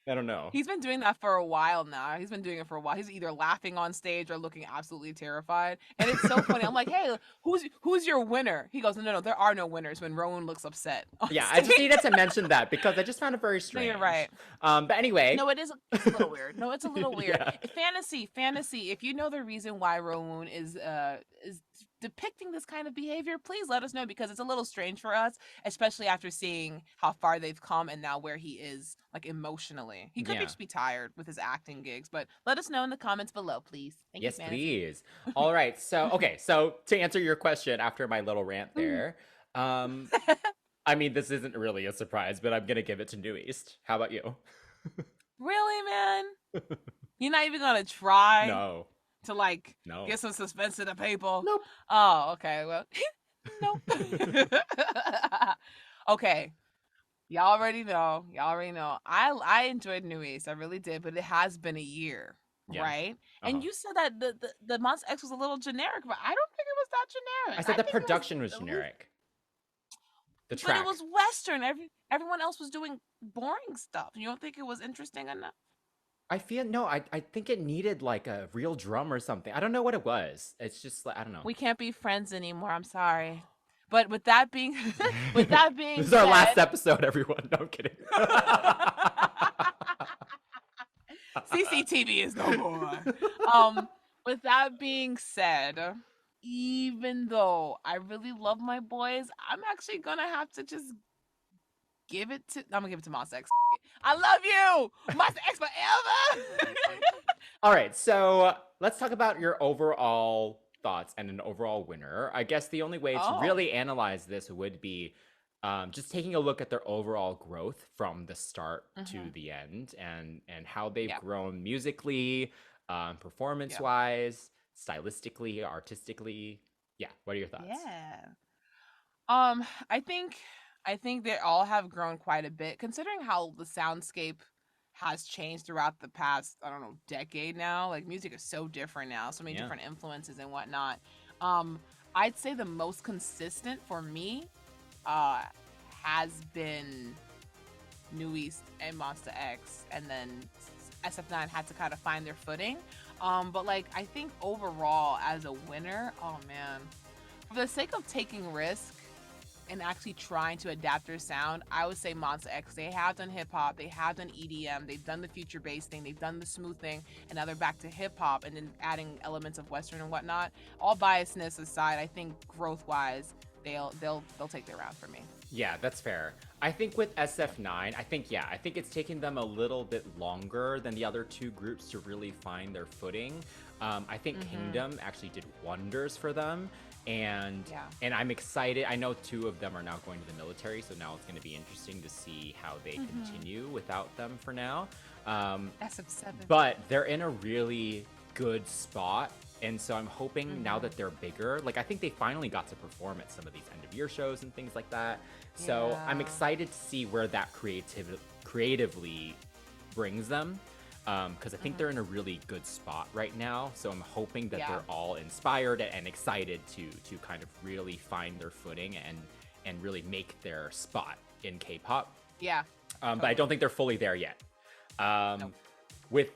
I don't know. He's been doing that for a while now. He's been doing it for a while. He's either laughing on stage or looking absolutely terrified. And it's so funny. I'm like, hey, who's your winner? He goes, no, there are no winners when Rowan looks upset on Yeah, I stage. just needed to mention that because I just found it very No, strange. you're right. But anyway. No, it's a little weird. No, it's a little weird. Yeah. Fantasy. If you know the reason why Rowan is depicting this kind of behavior, please let us know, because it's a little strange for us, especially after seeing how far they've come and now where he is, like, emotionally. He could just be tired with his acting gigs, but let us know in the comments below, please. Thank you, Yes, Fantasy. please. All right. So to answer your question after my little rant there, I mean, this isn't really a surprise, but I'm gonna give it to New East. How about you? Really, man? You're not even gonna try? No. To, like, No. get some suspense to the people? Nope. Oh, okay. Well, nope. Okay. Y'all already know. I enjoyed New East. I really did, but it has been a year, right? And you said that the MONSTA X was a little generic, but I don't think it was that generic. I said the production was generic. The track. But it was Western. Everyone else was doing boring stuff. You don't think it was interesting enough? I think it needed like a real drum or something. I don't know what it was. It's just like, I don't know. We can't be friends anymore. I'm sorry. But with that being this is our last episode, everyone. No, I'm kidding. CCTV is no more. With that being said, even though I really love my boys, I'm actually gonna have to just give it to MONSTA X. I love you, MONSTA X forever. All right, so let's talk about your overall thoughts and an overall winner. I guess the only way to really analyze this would be just taking a look at their overall growth from the start to the end, and how they've grown musically, performance-wise, stylistically, artistically. Yeah, what are your thoughts? Yeah. I think they all have grown quite a bit, considering how the soundscape has changed throughout the past, I don't know, decade now. Like, music is so different now, so many different influences and whatnot. I'd say the most consistent for me has been New East and MONSTA X, and then SF9 had to kind of find their footing. But like, I think overall as a winner, oh man, for the sake of taking risk and actually trying to adapt their sound, I would say MONSTA X. They have done hip-hop, they have done EDM, they've done the future bass thing, they've done the smooth thing, and now they're back to hip-hop and then adding elements of Western and whatnot. All biasness aside, I think growth-wise, they'll take their round for me. Yeah, that's fair. I think with SF9, I think it's taken them a little bit longer than the other two groups to really find their footing. I think Kingdom actually did wonders for them. And I'm excited. I know two of them are now going to the military, so now it's going to be interesting to see how they continue without them for now. SF7. But they're in a really good spot, and so I'm hoping now that they're bigger, like I think they finally got to perform at some of these end of year shows and things like that. So I'm excited to see where that creatively brings them. Because I think they're in a really good spot right now. So I'm hoping that they're all inspired and excited to kind of really find their footing and really make their spot in K-pop. Yeah. But I don't think they're fully there yet. With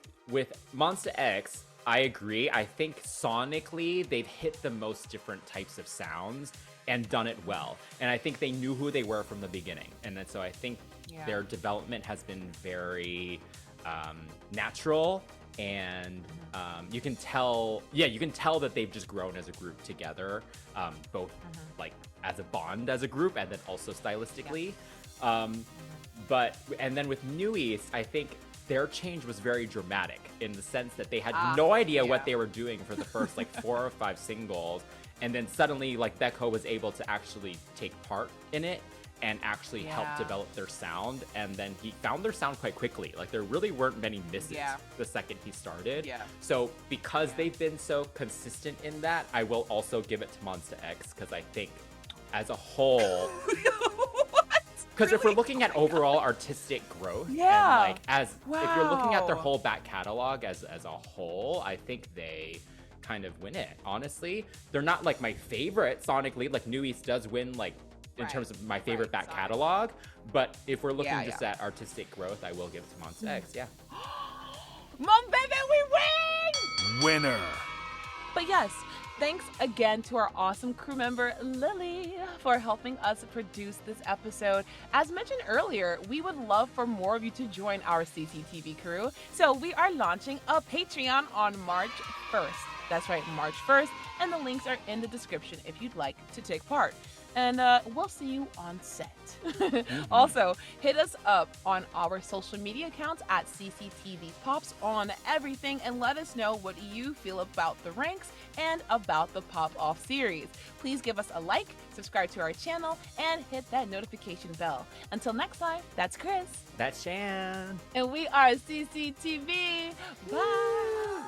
MONSTA X, I agree. I think sonically they've hit the most different types of sounds and done it well. And I think they knew who they were from the beginning. And then, so I think their development has been very natural, and you can tell that they've just grown as a group together, both like as a bond as a group and then also stylistically. And then with New East, I think their change was very dramatic in the sense that they had no idea what they were doing for the first like 4 or 5 singles, and then suddenly like Beko was able to actually take part in it and actually help develop their sound, and then he found their sound quite quickly. Like there really weren't many misses the second he started. So because they've been so consistent in that, I will also give it to MONSTA X, because I think as a whole, because if we're looking at overall artistic growth, and like if you're looking at their whole back catalog as a whole, I think they kind of win it. Honestly, they're not like my favorite sonically. Like New East does win like in Right, terms of my favorite right, back sorry. catalog. But if we're looking Yeah, just at artistic growth, I will give it to Monsta X. Yeah. Mom, baby, we win! Winner. But yes, thanks again to our awesome crew member, Lily, for helping us produce this episode. As mentioned earlier, we would love for more of you to join our CCTV crew. So we are launching a Patreon on March 1st. That's right, March 1st. And the links are in the description if you'd like to take part. And we'll see you on set. Also, hit us up on our social media accounts at CCTV Pops on everything and let us know what you feel about the ranks and about the Pop-Off series. Please give us a like, subscribe to our channel, and hit that notification bell. Until next time, that's Chris. That's Shan. And we are CCTV. Bye!